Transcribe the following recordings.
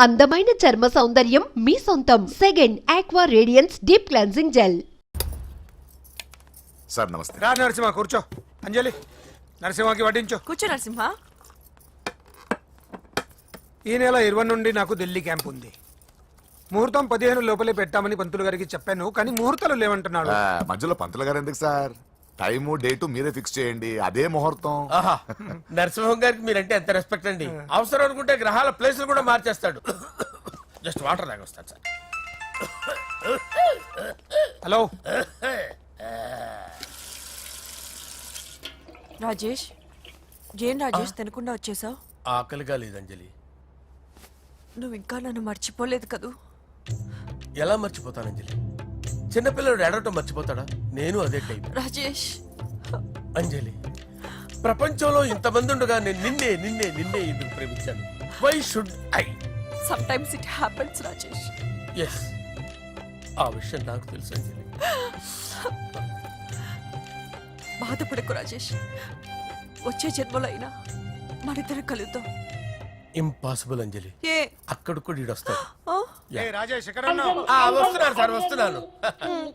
అందమైన చర్మ సౌందర్యం మీ సొంతం. Second aqua radiance deep cleansing gel. Sir నమస్తే. రా నరసింహ కూర్చో. అంజలి నరసింహకి వడ్డించు. కూర్చో నరసింహ. ఈ నెల 20 నుండి నాకు ఢిల్లీ క్యాంప్ ఉంది. ముహూర్తం 15 లోపలే పెట్టామని పంతులు గారికి చెప్పాను, కానీ ముహూర్తాలు లేవంటున్నాడు. మధ్యలో పంతులు గారు ఎందుకు సార్? టైము డేటు మీరే ఫిక్స్ చేయండి, అదే ముహూర్తం. నరసింహం గారికి మీరంటే ఎంత రెస్పెక్ట్ అండి. అవసరం అనుకుంటే గ్రహాల ప్లేసులు కూడా మార్చేస్తాడు. జస్ట్ వాటర్ తాగొస్తాడు సార్. హలో రాజేష్, ఏం రాజేష్ తినకుండా వచ్చేసావు? ఆకలిగా లేదు అంజలి. నువ్వు ఇంకా నన్ను మర్చిపోలేదు కదూ? ఎలా మర్చిపోతాను అంజలి? చిన్నపిల్లడు ఏడవటం మర్చిపోతాడా? నేను అదే టైప్. రాజేష్ అంజలి, ప్రపంచంలో ఇంతమంది ఉండగా నేను నిన్నే నిన్నే నిన్నే ఎందుకు ప్రేమించాను? Why should I? Sometimes it happens Rajesh. Yes, ఆ విషయం నాకు తెలుసు అంజలి. బాధపడకు రాజేష్, వచ్చే జన్మలో అయినా మనిద్దరం కలుద్దాం. ఇంపాసిబుల్ అంజలి. ఏ అక్కడ కూడా ఈడొస్తాడు. ఏ రాజేష్ ఎక్కడ ఉన్నావు? వస్తున్నాను సార్, వస్తున్నాను.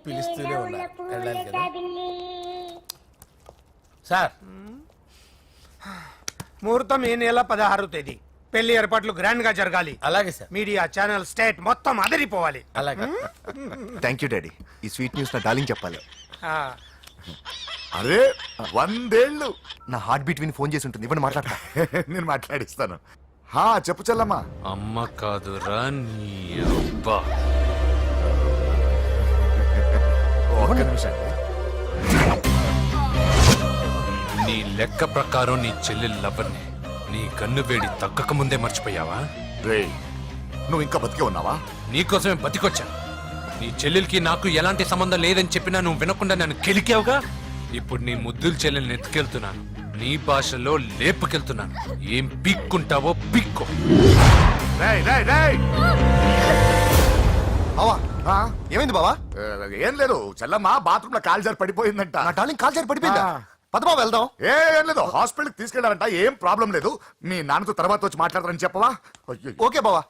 పిలుస్తూనే ఉన్నారు, వెళ్ళాలి కదా సార్. ముహూర్తం ఈ నెల 16వ తేదీ. పెళ్లి ఏర్పాట్లు గ్రాండ్ గా జరగాలి. అలాగే సార్. మీడియా ఛానల్ స్టేట్ మొత్తం అదిరిపోవాలి. అలాగే. Thank you daddy. ఈ స్వీట్ న్యూస్ నా డార్లింగ్ చెప్పాలి. ఆ, అరే 100 ఏళ్ళు. నా హార్ట్ బీట్ విని ఫోన్ చేసి ఉంటుంది, ఇవ్వండి మాట్లాడతా. నేను మాట్లాడిస్తాను. చెప్పు చెల్లమ్మా. అమ్మ కాదురా నీ అబ్బా. ఒక్క నిమిషం. నీ లెక్క ప్రకారం నీ చెల్లెలు లవర్ని నీ కన్ను వేడి తగ్గక ముందే మర్చిపోయావా? రేయ్, నువ్వు ఇంకా బతికే ఉన్నావా? నీకోసమే బతికొచ్చాను. నీ చెల్లెలకి నాకు ఎలాంటి సంబంధం లేదని చెప్పినా నువ్వు వినకుండా నన్ను కెలికావుగా. ఇప్పుడు నీ ముద్దుల చెల్లెల్ని ఎత్తుకెళ్తున్నాను, నీ భాషలో లేపుకెళ్తున్నాను. ఏం పిక్కుంటావో పిక్కో. రేయ్ రేయ్ రేయ్. బావా ఏమైంది బావా? ఏం లేదు, చెల్లమ్మ బాత్రూమ్ లో కాలు జారి పడిపోయిందంట. నా డార్లింగ్ కాల్ చేరి పడిపోయిందా? పద బావ వెళ్దాం. ఏం లేదు, హాస్పిటల్కి తీసుకెళ్ళారంట. ఏం ప్రాబ్లం లేదు. మీ నాన్నతో తర్వాత వచ్చి మాట్లాడతారని చెప్పవా? ఓకే బావా.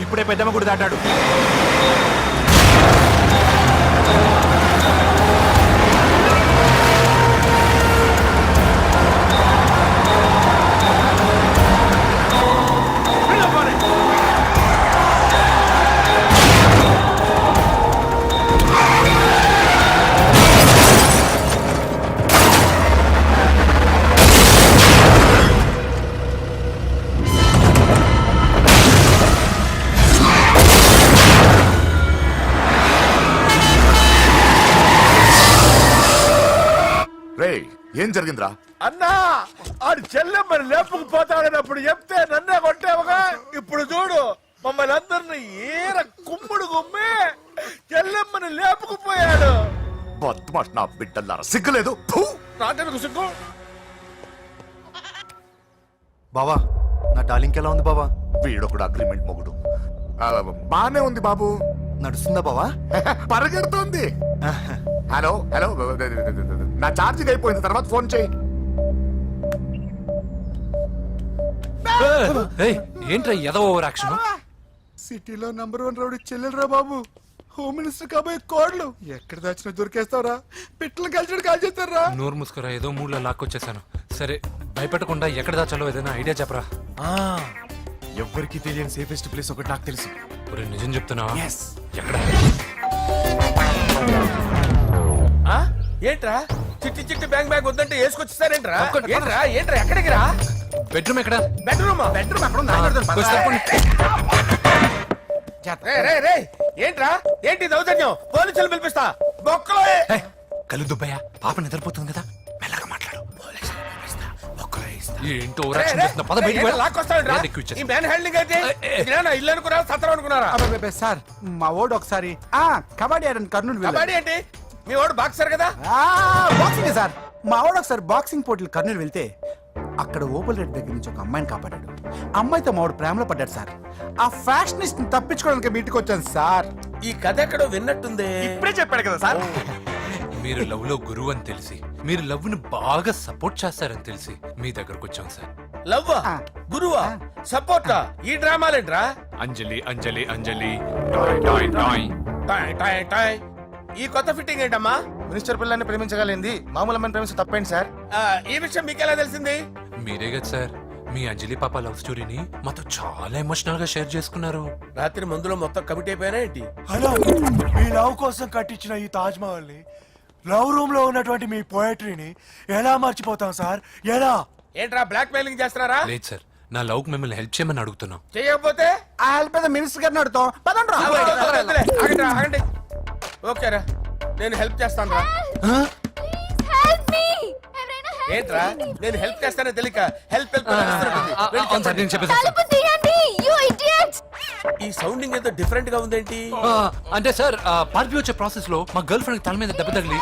ఇప్పుడే పెద్దమ్మ గుడి దాటాడు. ఏం జరిగిందిరా? అన్నా, ఆడు చెల్లెమ్మని లేపుకుపోతాడన్నప్పుడు చెప్తే నన్నే కొట్టావుగా. ఇప్పుడు చూడు, మమ్మల్ని అందరిని ఏర కుమ్ముడు గుమ్మి చెల్లెమ్మని లేపుకుపోయాడు. బద్మాష్ నా బిడ్డల్లారా, సిగ్గులేదు? నాకెందుకు సిగ్గు? బావా నా డార్లింగ్ ఎలా ఉంది బావా? వీడొకడు అగ్రిమెంట్ మొగుడు. బానే ఉంది బాబు. నడుస్తుందా బావా? పరిగెడుతోంది. హలో హలో నా ఛార్జింగ్ అయిపోయింది, తర్వాత ఫోన్ చేయి. ఏయ్, ఏంట్రా ఎదో ఓవర్ యాక్షన్? సిటీలో నంబర్ 1 రౌడీ చెల్లెలరా బాబు. హోమ్ మినిస్టర్ కాబోయే కోడలు ఎక్కడ దాచినా దొరికేస్తావరా? పిట్టలు కలిసి కాల్ చేస్తారా? నోరు ముసుకురా, ఏదో మూడ్లో లాక్కొచ్చేసాను. సరే, భయపెట్టకుండా ఎక్కడ దాచాలో ఏదైనా ఐడియా చెప్పరా. ఎవ్వరికి తెలియని సేఫెస్ట్ ప్లేస్ ఒకటి నాకు తెలుసు. ఒరే, నిజం చెప్తున్నావా? ఎస్. ఎక్కడ? ఆ? ఏంట్రా చిట్టి చిట్టి బ్యాంగ్ బ్యాంగ్ వద్దంటే వేసుకొచ్చేస్తారేంట్రా? ఏంట్రా ఏంట్రా ఎక్కడికి రా? బెడ్రూమ్ ఎక్కడ? బెడ్రూమ్ కొంచెం తప్పండి. ఏంట్రా ఏంటి దౌర్జన్యం? పోలీసులు పిలిపిస్తా బొక్కలో. ఏయ్, కళ్ళు దుబ్బయ్యా, పాప నిద్రపోతుంది కదా, మెల్లగా మాట్లాడు. ఏంటో ఓవర్ యాక్షన్ చేస్తున్నా, పద బయటికి వెళ్ళు. లాక్కొస్తావేంట్రా? నేను ఎక్కువ ఇచ్చేస్తా. ఈ మ్యాన్ హ్యాండింగ్ అయితే ఇదేనా ఇల్లు అనుకున్నారా, సత్రం అనుకున్నారా? అబ్బబ్బబ్బే, సార్ మా ఓడు ఒకసారి కబడ్డీ ఆడని కర్నూలు వెళ్ళాడు. కబడ్డీ ఏంటి? మీ వాడు బాక్సర్ కదా? Boxing sir. మా ఓడు ఒకసారి బాక్సింగ్ పోటీలు కర్నూలు వెళ్తే అక్కడ ఓపెల్ రెడ్డి దగ్గర నుంచి ఒక అమ్మాయిని కాపాడాడు. అమ్మాయితో మా వాడు ప్రేమలో పడ్డాడు సార్. ఆ ఫ్యాషనిస్ట్ తప్పించుకోవడానికి మీ ఇంటికి వచ్చాను సార్. ఈ కథ ఎక్కడో విన్నట్టుంది. ఇప్పుడే చెప్పాడు కదా సార్. మీరు లవ్ లో గురువు అని తెలిసి, మీరు లవ్ ని బాగా సపోర్ట్ చేస్తారని తెలిసి మీ దగ్గరకు వచ్చాం సార్. లవ్వా గురువా సపోర్టా? ఈ డ్రామాలేంట్రా? అంజలి అంజలి అంజలి టాయ్ టాయ్ టాయ్. టాయ్ టాయ్ టాయ్. ఈ కొత్త ఫిట్టింగ్ ఏంటమ్మా? మినిస్టర్ పిల్లల్ని ప్రేమించగలిగింది మామూలు అమ్మని ప్రేమించి తప్పేంటి సార్? ఈ విషయం మీకెలా తెలిసింది? మీరే కదా సార్ మీ అంజలి పాప లవ్ స్టోరీని మాతో చాలా ఎమోషనల్ గా షేర్ చేసుకున్నారు. రాత్రి మందులో మొత్తం కమిట్ అయిపోయినా ఏంటి? హలో, మీ లవ్ కోసం కట్టించిన ఈ తాజ్ మహల్ ని, లవ్ రూమ్ లో ఉన్నటువంటి మీ పోయట్రీని ఎలా మర్చిపోతాం సార్? ఎలా? ఏంట్రా బ్లాక్ మెయిలింగ్ చేస్తున్నారా? లేదు సార్, నా లవ్ కు మిమ్మల్ని హెల్ప్ చేయమని అడుగుతున్నాం. చేయకపోతే ఆ హెల్ప్ అయితే మినిస్టర్ గారిని అడుగుతాం. పదండ్రా. వద్దులే, ఆగండి ఆగండి. ఓకేరా, నేను హెల్ప్ చేస్తాను రా. ఏంట్రా నేను హెల్ప్ చేస్తానే తెలియక హెల్ప్ హెల్ప్ అవును సార్, నేను చెప్పేసాను సార్. ఈ సౌండింగ్ ఏదో డిఫరెంట్ గా ఉందేంటి? అంటే సార్, పార్టీ వచ్చే ప్రాసెస్ లో మా గర్ల్ ఫ్రెండ్ తల మీద దెబ్బ తగిలి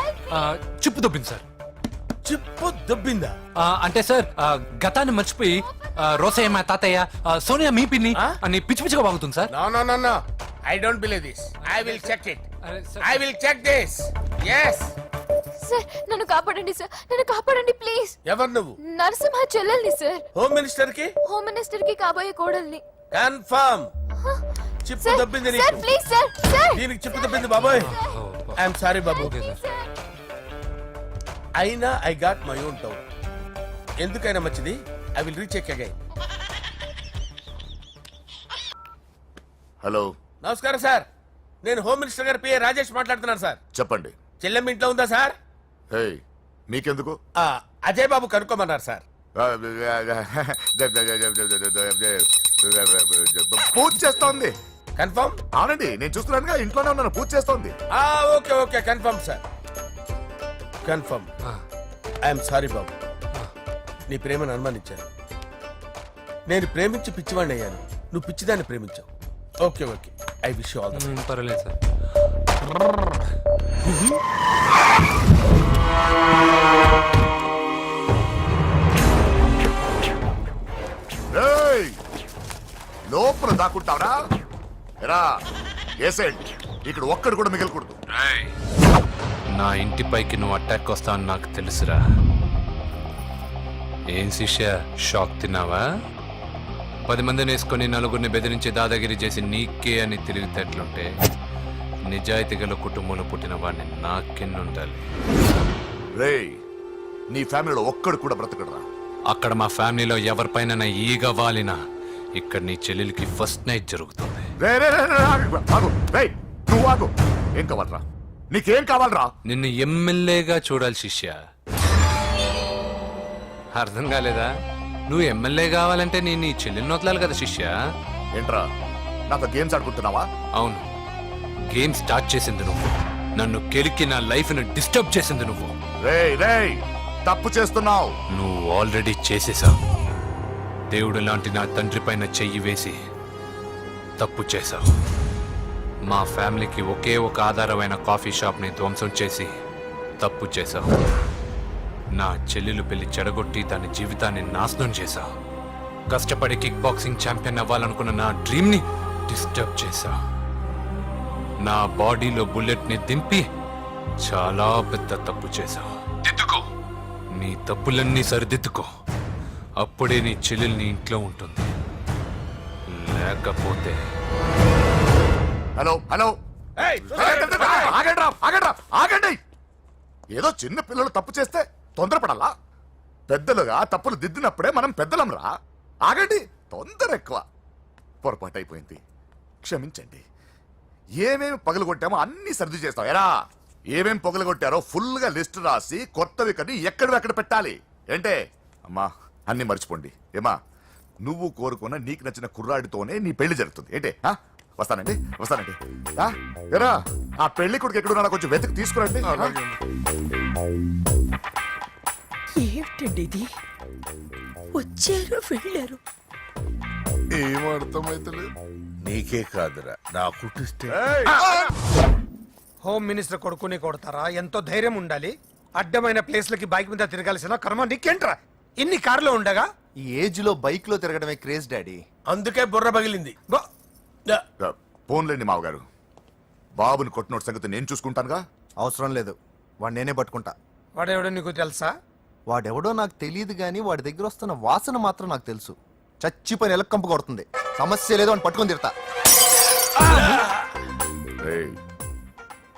చిప్పు దొబ్బింది సార్. చిప్పు దొబ్బిందా? అంటే సార్, గతాన్ని మర్చిపోయి రోసయ్య మా తాతయ్య, సోనియా మీ పిన్ని అని పిచ్చి పిచ్చిగా బాగుతుంది sir. No no no no, I don't believe this. I will check it. అరే sir. I will check this. yes. Sir నన్ను కాపాడండి సార్, నన్ను కాపాడండి ప్లీజ్. ఎవరు నువ్వు? నరసింహ చెల్లెల్ని సార్, హోమ్ మినిస్టర్ కి హోమ్ మినిస్టర్ కి కాబోయే కోడల్ని. కన్ఫర్మ్ చిప్పు సార్ దొబ్బింది సార్ నీకు. ప్లీజ్ సార్, సార్ దీనికి చిప్పు దొబ్బింది బాబోయ్. ఐఎమ్ సారీ బాబు. Okay sir. అయినా I got my own town. ఎందుకైనా మంచిది, I will recheck again. Hello, నమస్కారం సార్, నేను హోమ్ మినిస్టర్ గారి పిఏ రాజేష్ మాట్లాడుతున్నాను సార్. చెప్పండి. చెల్లెమ్మ ఇంట్లో ఉందా సార్? హే, మీకెందుకు? అజయ్ బాబు కనుక్కోమన్నారు సార్. పూజ చేస్తోంది. కన్ఫర్మ్? అవునండి, నేను చూస్తున్నానుగా, ఇంట్లోనే ఉన్నాను, పూజ చేస్తోంది. Okay okay, confirm sir, confirm. I'm sorry బాబు, నీ ప్రేమను అనుమానించాను. నేను ప్రేమించి పిచ్చివాడిని అయ్యాను, నువ్వు పిచ్చిదాన్ని ప్రేమించావు. Okay okay, I wish you all the best. పర్వాలేదు సార్. ఏయ్, లోపల దాక్కుంటావరా? ఎరా ఏసేంటి, ఇక్కడ ఒక్కడు కూడా మిగలకూడదు. నా ఇంటి పైకి నువ్వు అటాక్ వస్తావని నాకు తెలుసురా. ఏం శిష్య, షాక్ తిన్నావా? 10 మందిని వేసుకొని నలుగురిని బెదిరించి దాదాగిరి చేసి నీకే అని తిరిగితేట్లుంటే నిజాయితీ గల కుటుంబంలో పుట్టిన వాడిని నాకెన్నుండాలి. రేయ్, నీ ఫ్యామిలీలో ఒక్కడు కూడా బ్రతకడరా. అక్కడ మా ఫ్యామిలీలో ఎవరిపైన ఈగ వాలినా ఇక్కడ నీ చెల్లెలికి ఫస్ట్ నైట్ జరుగుతుంది. రే రే రే రే, ఆగు. రేయ్, నువ్వు ఆగు. ఏం కావాలరా? నీకేం కావాలరా? నిన్ను ఎమ్మెల్యేగా చూడాలి శిష్య. అర్థం కాలేదా? నువ్వు ఎమ్మెల్యే కావాలంటే నేను నీ చెల్లెల్ని వదలాలి కదా శిష్య. ఏంట్రా, నాతో గేమ్స్ ఆడుకుంటున్నావా? అవును, గేమ్ స్టార్ట్ చేసింది నువ్వు, నన్ను కెలికి నా లైఫ్ ను డిస్టర్బ్ చేసింది నువ్వు. రేయ్ రేయ్, తప్పు చేస్తున్నావు. నువ్వు ఆల్రెడీ చేసేసావు. దేవుడు లాంటి నా తండ్రి పైన చెయ్యి వేసి తప్పు చేశావు. మా ఫ్యామిలీకి ఒకే ఒక ఆధారమైన కాఫీ షాప్ని ధ్వంసం చేసి తప్పు చేశావు. నా చెల్లెలు పెళ్లి చెడగొట్టి దాని జీవితాన్ని నాశనం చేశావు. కష్టపడి కిక్ బాక్సింగ్ ఛాంపియన్ అవ్వాలనుకున్న నా డ్రీమ్ని డిస్టర్బ్ చేశావు. నా బాడీలో బుల్లెట్ని దింపి చాలా పెద్ద తప్పు చేశావు. దిద్దుకో, నీ తప్పులన్నీ సరిదిద్దుకో. అప్పుడే నీ చెల్లెలు నీ ఇంట్లో ఉంటుంది. లేకపోతే హలో హలో ఆగండి. ఏదో చిన్న పిల్లలు తప్పు చేస్తే తొందరపడాలా? పెద్దలుగా తప్పులు దిద్దినప్పుడే మనం పెద్దలంరా. ఆగండి, తొందర ఎక్కువ. పొరపాటు అయిపోయింది, క్షమించండి. ఏమేమి పగలగొట్టామో అన్ని సర్ది చేస్తాం. ఎరా ఏమేం పగలగొట్టారో ఫుల్ గా లిస్ట్ రాసి కొత్తవి కని ఎక్కడ పెట్టాలి. ఏంటే అమ్మా, అన్ని మర్చిపోండి. ఏమా, నువ్వు కోరుకున్న నీకు నచ్చిన కుర్రాడితోనే నీ పెళ్లి జరుగుతుంది. ఏంటే వస్తానండి. ఎరా ఆ పెళ్లి కొడుకు ఎక్కడున్నా కొంచెం వెతికి తీసుకురండి. ఏమిటండి ఇది? వచ్చారు వెళ్ళారు. ఏం అర్థమైతలేదు. నీకే కాదురా, నా కుట్టిస్తే హోమ్ మినిస్టర్ కొడుకుని కొడతారా? ఎంతో ధైర్యం ఉండాలి. అడ్డమైన ప్లేస్లకి బైక్ మీద తిరగాల్సిన కర్మ నీకేంట్రా? ఇన్ని కార్లో ఉండగా ఈ ఏజ్ లో బైక్ లో తిరగడమే క్రేజ్ డాడీ. అందుకే బుర్ర పగిలింది. ఫోన్లేండి మావగారు, బాబుని కొట్టినోటి సంగతి నేను చూసుకుంటానుగా. అవసరం లేదు, వాడు నేనే పట్టుకుంటా. వాడెవడో నీకు తెలుసా? వాడెవడో నాకు తెలియదు కానీ వాడి దగ్గర వస్తున్న వాసన మాత్రం నాకు తెలుసు. చచ్చిపోయిన ఎలక్కంపు కొడుతుంది. సమస్య లేదు అని పట్టుకొని తిడతా.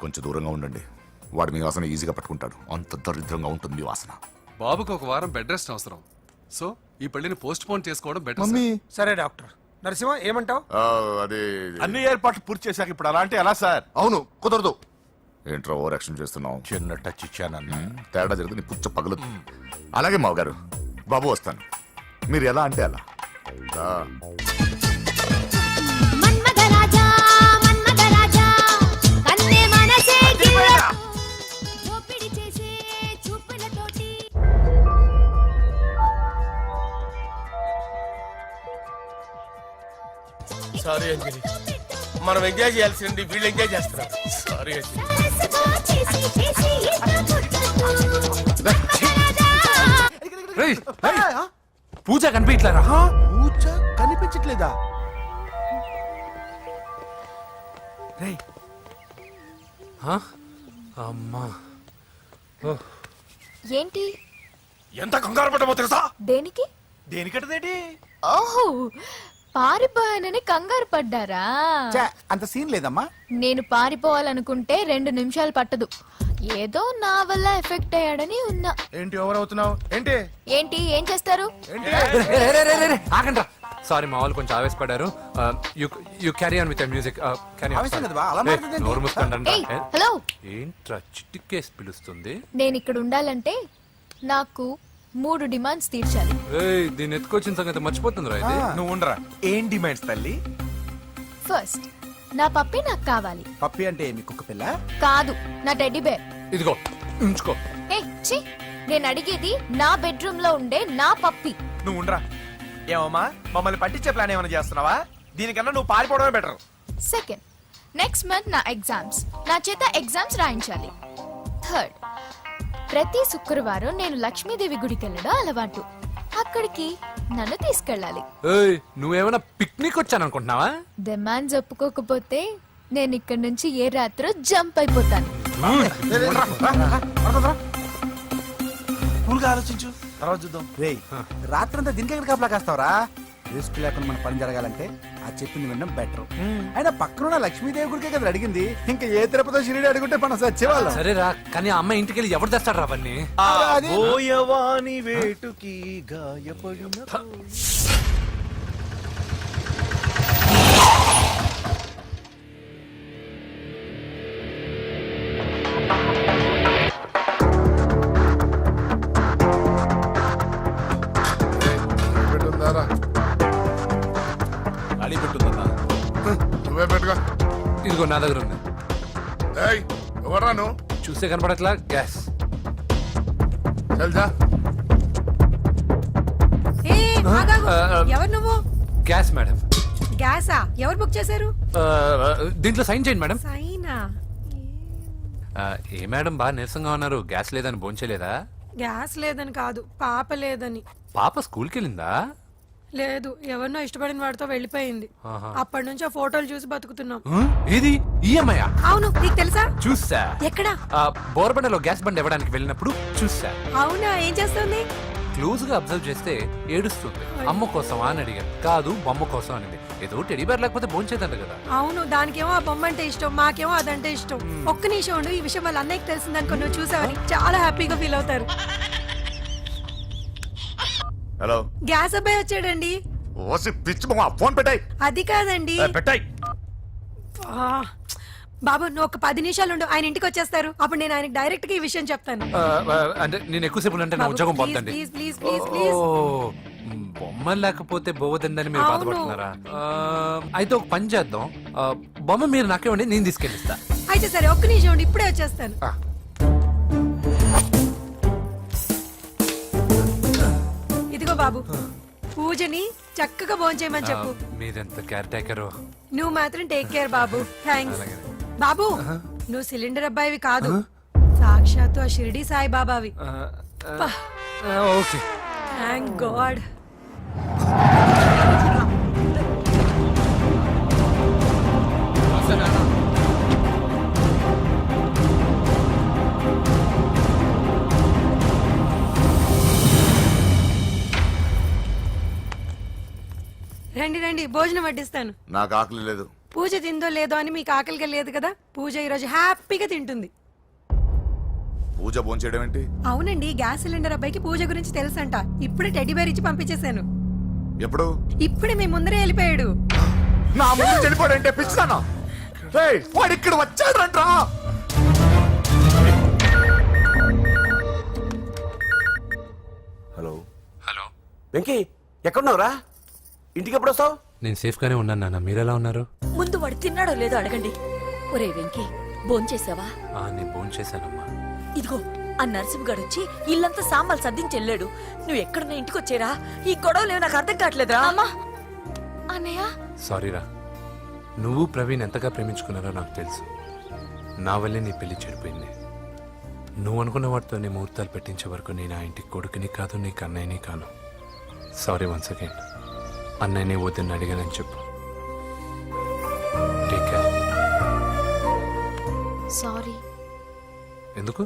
కొంచెం దూరంగా ఉండండి. వాడు మీ వాసన ఈజీగా పట్టుకుంటాడు. అంత దరిద్రంగా ఉంటుంది మీ వాసన. బాబుకు ఒక వారం బెడ్ రెస్ట్ అవసరం. సో ఈ పెళ్లిని పోస్ట్ పోన్ చేసుకోవడం బెటర్. మమ్మీ సరే డాక్టర్. నరసింహ ఏమంటావు? అదే అన్ని ఏర్పాట్లు పూర్తి చేశాక ఇప్పుడు అలాంటి ఎలా సార్? అవును, కుదరదు. ఏంట్రా ఓవర్ యాక్షన్ చేస్తున్నావు? చిన్న టచ్ ఇచ్చానన్నా. తేడా జరిగింది, నీ పుచ్చ పగలు. అలాగే మావగారు, బాబు వస్తాను. మీరు ఎలా అంటే అలా. సారీ అంజలి, మనం ఎంజాయ్ చేయాల్సింది వీళ్ళు ఎంజాయ్ చేస్తున్నారు. సారీ అంజలి. పూజ కనిపించట్లేరా? పూజ కనిపించట్లేదా? అమ్మా, ఏంటి? ఎంత కంగారు పడ్డమో తెలుసా? దేనికి? దేనికటదేటి? ఓహో, పారిపోయానని కంగారు పడ్డారా? ఛే, అంత సీన్ లేదమ్మా. నేను పారిపోవాలనుకుంటే 2 నిమిషాలు పట్టదు. ఏదో నా వల్ల ఎఫెక్ట్ అయ్యాడని ఉన్నా. ఏంటి ఓవర్ అవుతున్నావు? ఏంటి ఏంటి ఏం చేస్తారు? ఆగండి. సారీ, మా వాళ్ళు కొంచెం ఆవేశపడ్డారు. You carry on with music. ఆవేశం లేదు బా, అలా మాట్లాడదేంటి? నోరు మూసుకోండి. ఏయ్, హలో. ఏంట్రా చిట్టికేసి పిలుస్తుంది? నేను ఇక్కడ ఉండాలంటే నాకు 3 డిమాండ్స్ తీర్చాలి. ఏయ్, దీన్ని ఎత్తుకొచ్చిన సంగతి మర్చిపోతుందిరా ఇది. నువ్వు ఉండరా. ఏం డిమాండ్స్ తల్లి? ఫస్ట్, నా పప్పి నాకు కావాలి. పప్పి అంటే మీ కుక్క పిల్ల? కాదు, నా టెడ్డీ బేర్. ఇదిగో ఉంచుకో. ఛీ, నేను అడిగేది నా బెడ్రూమ్ లో ఉండే నా పప్పి. నువ్వు ఉండరా. ఏమమ్మా, మమ్మల్ని పట్టించే ప్లాన్ ఏమైనా చేస్తున్నావా? దీనికన్నా నువ్వు పారిపోవడమే బెటర్. సెకండ్, నెక్స్ట్ మంత్ నా ఎగ్జామ్స్, నా చేత ఎగ్జామ్స్ రాయించాలి. థర్డ్, ప్రతి శుక్రవారం నేను లక్ష్మీదేవి గుడికి వెళ్ళడం అలవాటు. అక్కడికి నన్ను తీసుకెళ్ళాలి. ఏయ్, నువ్వేమైనా పిక్నిక్ వచ్చాననుకుంటున్నావా? డిమాండ్స్ ఒప్పుకోకపోతే నేను ఇక్కడ నుంచి ఏ రాత్రో జంప్ అయిపోతాను. కూల్గా ఆలోచించు, తర్వాత చూద్దాం. రేయ్, రాత్రంతా దీనికి ఎక్కడ కాపలా కాస్తావరా? రిస్క్ లేకుండా మన పని జరగాలంటే ఆ చెప్పింది వినడం బెటర్. అయినా పక్కన లక్ష్మీదేవి గుడికే కదా అడిగింది. ఇంకా ఏ తిరుపతి షిరిడి అడుగుంటే మనం సచ్చేవాళ్ళం. సరేరా, కానీ ఆ అమ్మాయి ఇంటికి వెళ్ళి ఎవరు తెస్తాడు రా అవన్నీ? బోయవాని వేటుకి గాయపడిన అడి పెట్టుందన్నా. నువ్వే పెట్టుకో. ఇదిగో నా దగ్గర ఉంది. ఏయ్, ఎవరా నువ్వు? చూస్తే కనపడట్లా? గ్యాస్. చల్జా. ఎవరు నువ్వు? Gas madam. గ్యాసా? ఎవరు బుక్ చేశారు? దీంట్లో సైన్ చేయండి మేడం. సైనా? ఏ మేడం బాగా నీరసంగా ఉన్నారు? గ్యాస్ లేదని భోంచలేదా? గ్యాస్ లేదని కాదు, పాప లేదని. పాప స్కూల్కి వెళ్ళిందా? లేదు, ఎవరినో ఇష్టపడిన వాడితో వెళ్ళిపోయింది. ఆహా. అప్పటి నుంచి ఆ ఫోటోలు చూసి బతుకుతున్నాం. ఏది ఈఎంఐ అవును, నీకు తెలుసా? చూసా. ఎక్కడ? బోర్బండలో గ్యాస్ బండ్ ఇవ్వడానికి వెళ్ళినప్పుడు చూసా. అవునా, ఏం చేస్తుంది? క్లోజ్ గా అబ్జర్వ్ చేస్తే ఏడుస్తుంది. అమ్మ కోసం అని అడిగాను. కాదు బొమ్మ కోసం అనేది. ఏదో టెడీబేర్ లేకపోతే భోంచేదంట కదా. అవును, దానికేమో ఆ బొమ్మ అంటే ఇష్టం, మాకేమో అదంటే ఇష్టం. ఒక్క నిమిషం ఉండు, ఈ విషయం వాళ్ళ అన్నయ్యకి తెలిసిందనుకో, నువ్వు చూసావని చాలా హ్యాపీగా ఫీల్ అవుతారు. హలో, గ్యాస్ అబ్బాయి వచ్చాడండి. ఓసి పిచ్చి మొహం, ఫోన్ పెట్టాయి. అది కాదండి. పెట్టాయి. ఆ, బాబు నువ్వు ఒక 10 నిమిషాలు ఉండు, ఆయన ఇంటికి వచ్చేస్తారు. అప్పుడు నేను ఆయనకి డైరెక్ట్ గా ఈ విషయం చెప్తాను. అంటే నేను ఎక్కువసేపు అంటే నా ఉద్యోగం ప్లీజ్ పోతుంది. Please please please please. బొమ్మ లేకపోతే బోవదందని మీరు అవును. బాధపడుతున్నారా? అయితే ఒక పని చేద్దాం. బొమ్మ మీరు నాకేమండి, నేను తీసుకెళ్ళిస్తా. అయితే సరే, ఒక్క నిమిషం ఉండి ఇప్పుడే వచ్చేస్తాను. ఇదిగో బాబు, పూజని చక్కగా భోంచేయమని చెప్పు. మీరెంత కేర్ టేకరు. నువ్వు మాత్రం టేక్ కేర్ బాబు. థ్యాంక్స్ బాబు. నువ్వు సిలిండర్ అబ్బాయివి కాదు, సాక్షాత్తు ఆ షిరిడి సాయి బాబావి. ఓకే. Thank god. రండి రండి, భోజనం వడ్డిస్తాను. నాకు ఆకలి లేదు. పూజ తిందో లేదో అని మీకు ఆకలిగా లేదు కదా. పూజ ఈరోజు హ్యాపీగా తింటుంది. పూజ భోంచేయడం ఏంటి? అవునండి, గ్యాస్ సిలిండర్ అబ్బాయికి పూజ గురించి తెలుసంట. ఇప్పుడే టెడ్డీబేర్ ఇచ్చి పంపించేశాను. ఎప్పుడు? ఇప్పుడే మీ ముందరే వెళ్ళిపోయాడు. నా ముందు చెడిపోయాడంటే పిచ్చిదానా? రేయ్, వాడు ఇక్కడ వచ్చాడంట్రా. హలో హలో వెంకీ, ఎక్కడున్నావురా? ఇంటికి ఎప్పుడు వస్తావు? నేను సేఫ్ గానే ఉన్నాను నాన్న. మీరెలా ఉన్నారు? ముందు వాడు తిన్నాడో లేదో అడగండి. ఒరే వెంకీ, భోంచేసావా? నేను ఫోన్ చేశానమ్మా. ఇదిగో ఆ నరసింహగాడు వచ్చి ఇల్లంతా సామాన్లు సర్దించి వెళ్ళాడు. నువ్వు ఎక్కడున్నా ఇంటికి వచ్చేరా? ఈ గొడవలేవు నాకు అర్థం కావట్లేదురా. అమ్మా, అన్నయ్య, సారీరా. నువ్వు ప్రవీణ్ ఎంతగా ప్రేమించుకున్నారో నాకు తెలుసు. నా వల్లే నీ పెళ్లి చెడిపోయింది. నువ్వు అనుకున్న వాటితో నీ ముహూర్తాలు పెట్టించే వరకు నేను ఆ ఇంటికి కొడుకుని కాదు, నీకు అన్నయ్యని కాను. Sorry once again. అన్నయ్యని వద్దని అడిగానని చెప్పు. Take care. సారీ. ఎందుకు?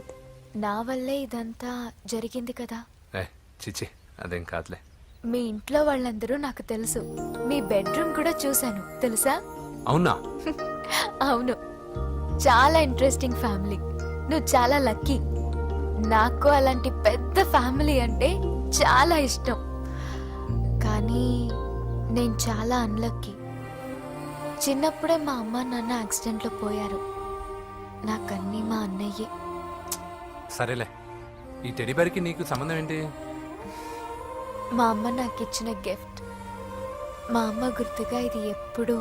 నా వల్లే ఇదంతా జరిగింది కదా. చిచి, అదేం కాదులే. మీ ఇంట్లో వాళ్ళందరూ నాకు తెలుసు. మీ బెడ్రూమ్ కూడా చూశాను, తెలుసా? అవునా? అవును, చాలా ఇంట్రెస్టింగ్ ఫ్యామిలీ. నువ్వు చాలా లక్కీ. నాకు అలాంటి పెద్ద ఫ్యామిలీ అంటే చాలా ఇష్టం. కానీ నేను చాలా అన్లక్కీ. చిన్నప్పుడే మా అమ్మ నాన్న యాక్సిడెంట్లో పోయారు. నాకన్నీ మా అన్నయ్యే. సరేలే, ఈ టెడీబేర్కి నీకు సంబంధం ఏంటి? మా అమ్మ నాకు ఇచ్చిన గిఫ్ట్. మా అమ్మ గుర్తుగా ఇది ఎప్పుడూ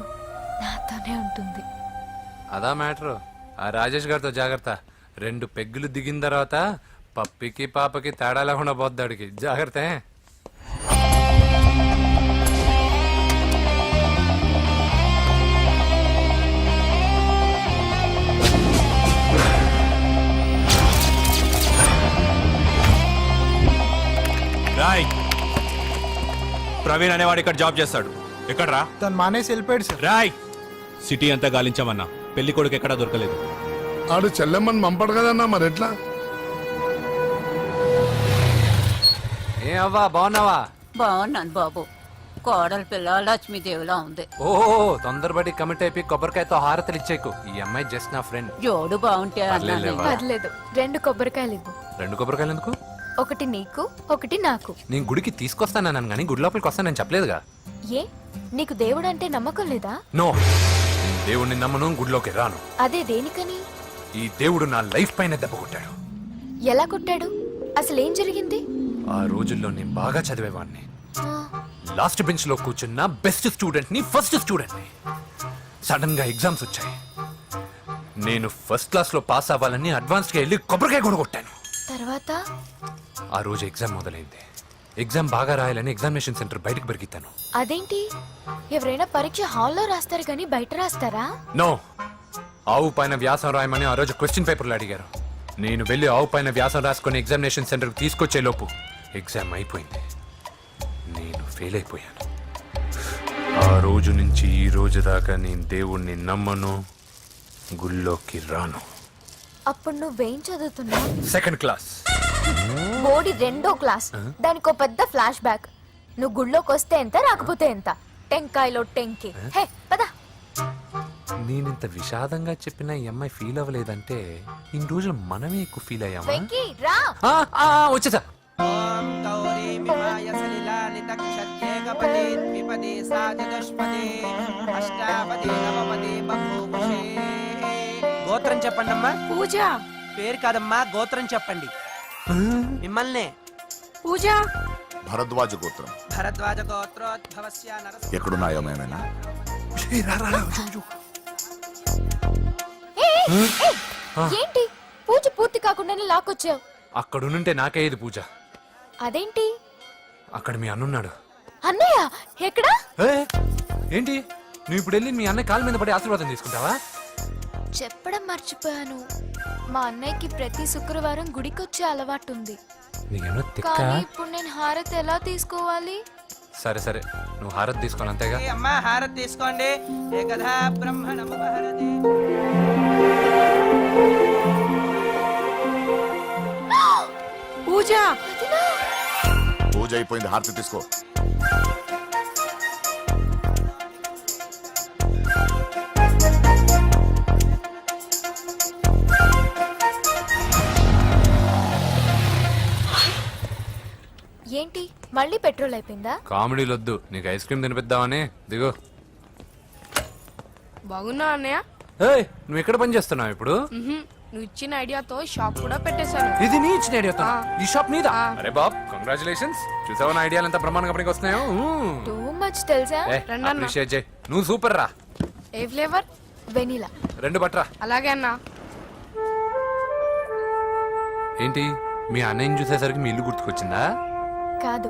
నాతోనే ఉంటుంది. అదా మ్యాటర్. ఆ రాజేష్ గారితో జాగ్రత్త. 2 పెగ్గులు దిగిన తర్వాత పప్పికి పాపకి తేడా లేకుండా పోద్దాడికి. జాగ్రత్త. రాయ్, ప్రవీణ్ అనేవాడు ఇక్కడ జాబ్ చేస్తాడు. ఎక్కడ్రా? తను మానేసి వెళ్ళిపోయాడు సార్. రాయ్, సిటీ అంతా గాలించామన్నా, పెళ్లి కొడుకు ఎక్కడా దొరకలేదు. ఆడు చెల్లెమ్మని పంపడు కదన్నా, మరి ఎట్లా? ఏ అవ్వా, బాగున్నావా? బాగున్నాను బాబు. కోడల పిల్ల లక్ష్మీదేవిలా ఉంది. ఓ తొందరపడి కమిట్ అయిపోయి కొబ్బరికాయతో హారతలు ఇచ్చేకు. ఈ అమ్మాయి జస్ట్ నా ఫ్రెండ్. జోడు బాగుంటే పర్లేదులేవా. పర్లేదు, 2 కొబ్బరికాయలు ఇవ్వు. 2 కొబ్బరికాయలు ఎందుకు? ఒకటి నీకు, ఒకటి నాకు. నేను గుడికి తీసుకొస్తానన్నాను కానీ గుడి లోపలికి వస్తానని చెప్పలేదుగా. ఏ, నీకు దేవుడు అంటే నమ్మకం లేదా? నో, దేవుడిని నమ్మను, గుడిలోకి రాను. అదే దేనికని? ఈ దేవుడు నా లైఫ్ పైన దెబ్బ కొట్టాడు. ఎలా కొట్టాడు? అసలు ఏం జరిగింది? ఆ రోజుల్లో నేను బాగా చదివేవాడిని. ఆ, లాస్ట్ బెంచ్ లో కూర్చున్న బెస్ట్ స్టూడెంట్ ని, ఫస్ట్ స్టూడెంట్ ని. సడన్ గా ఎగ్జామ్స్ వచ్చాయి. నేను ఫస్ట్ క్లాస్ లో పాస్ అవ్వాలని అడ్వాన్స్ గా వెళ్ళి కొబ్బరికాయ కూడా కొట్టాను. తర్వాత? ఆ రోజు ఎగ్జామ్ మొదలైంది. ఎగ్జామ్ బాగా రాయాలని ఎగ్జామినేషన్ సెంటర్ బయటకు పెరిగితాను. అదేంటి, ఎవరైనా పరీక్ష హాల్లో రాస్తారు కానీ బయట రాస్తారా? నో, ఆవు పైన వ్యాసం రాయమని ఆ రోజు క్వశ్చన్ పేపర్లు అడిగారు. నేను వెళ్ళి ఆవు పైన వ్యాసం రాసుకొని ఎగ్జామినేషన్ సెంటర్కి తీసుకొచ్చే లోపు ఎగ్జామ్ అయిపోయింది. నేను ఫెయిల్ అయిపోయాను. ఆ రోజు నుంచి ఈ రోజు దాకా నేను దేవుణ్ణి నమ్మను, గుళ్ళోకి రాను. అప్పుడు నువ్వేం చదువుతున్నావు? Second class. బోడి 2వ క్లాస్. దానికి పెద్ద ఫ్లాష్ బ్యాక్. నువ్వు గుళ్ళోకి వస్తే ఎంత, రాకపోతే ఎంత. టెంకాయలో టెంకి. హే పద. నేనింత విషాదంగా చెప్పిన ఈ అమ్మాయి ఫీల్ అవ్వలేదంటే ఇన్ని రోజులు మనమే ఎక్కువ ఫీల్ అయ్యామా? వెంకీ రా. వచ్చేసా. గోత్రం చెప్పండి అమ్మా. పూజ. పేరు కాదమ్మా, గోత్రం చెప్పండి. మిమ్మల్నే. పూజ. భరద్వాజ గోత్రం. భరద్వాజ గోత్రోద్భవస్య నరసింహ. ఎక్కడున్నాయో మేమైనా ఏంటి పూజ పూర్తి కాకుండానే లాక్కొచ్చావు? అక్కడుంటే నాకే ఇది పూజ. అదేంటి? అక్కడ మీ అన్నున్నాడు. అన్నయ్య ఎక్కడా? ఏంటి నువ్వు ఇప్పుడు వెళ్ళి మీ అన్నయ్య కాళ్ళ మీద పడి ఆశీర్వాదం తీసుకుంటావా? చెప్పడం మర్చిపోయాను. మా అన్నయ్యకి ప్రతి శుక్రవారం గుడికొచ్చే అలవాటు ఉంది. నీకేమో తిక్క. కానీ ఇప్పుడు నేను హారతి ఎలా తీసుకోవాలి? సరే సరే, నువ్వు హారతి తీసుకోవాలి అంతేగా. ఏ అమ్మా, హారతి తీసుకోండి. ఏకదా బ్రహ్మణముపహరతి. పూజ. పూజ అయిపోయింది, హారతి తీసుకో. ఏంటి మళ్ళీ పెట్రోల్ అయిపోయిందా? కామెడీలు వద్దు, నీకు ఐస్ క్రీమ్ తినిపిద్దామని. దిగు. బాగున్నా అన్నయ్య? ఏయ్, నువ్వు ఎక్కడ పని చేస్తున్నావు ఇప్పుడు? నువ్వు ఇచ్చిన ఐడియాతో షాప్ కూడా పెట్టేశాను. ఇది నీ ఇచ్చిన ఐడియాతో? ఈ షాప్ నీదా? అరే బాబ్, కంగ్రాచులేషన్స్. చూసావా నా ఐడియాలు ఎంత బ్రహ్మాండంగా పనికి వస్తున్నాయో? టూ మచ్ తెలుసా? అప్రిషియేట్ చేయి. నువ్వు సూపర్ రా. ఏ ఫ్లేవర్? వెనిలా. 2 బట్రా. అలాగే అన్నా. ఏంటి మీ అన్నయ్యని చూసేసరికి మీ ఇల్లు గుర్తుకొచ్చిందా? కాదు,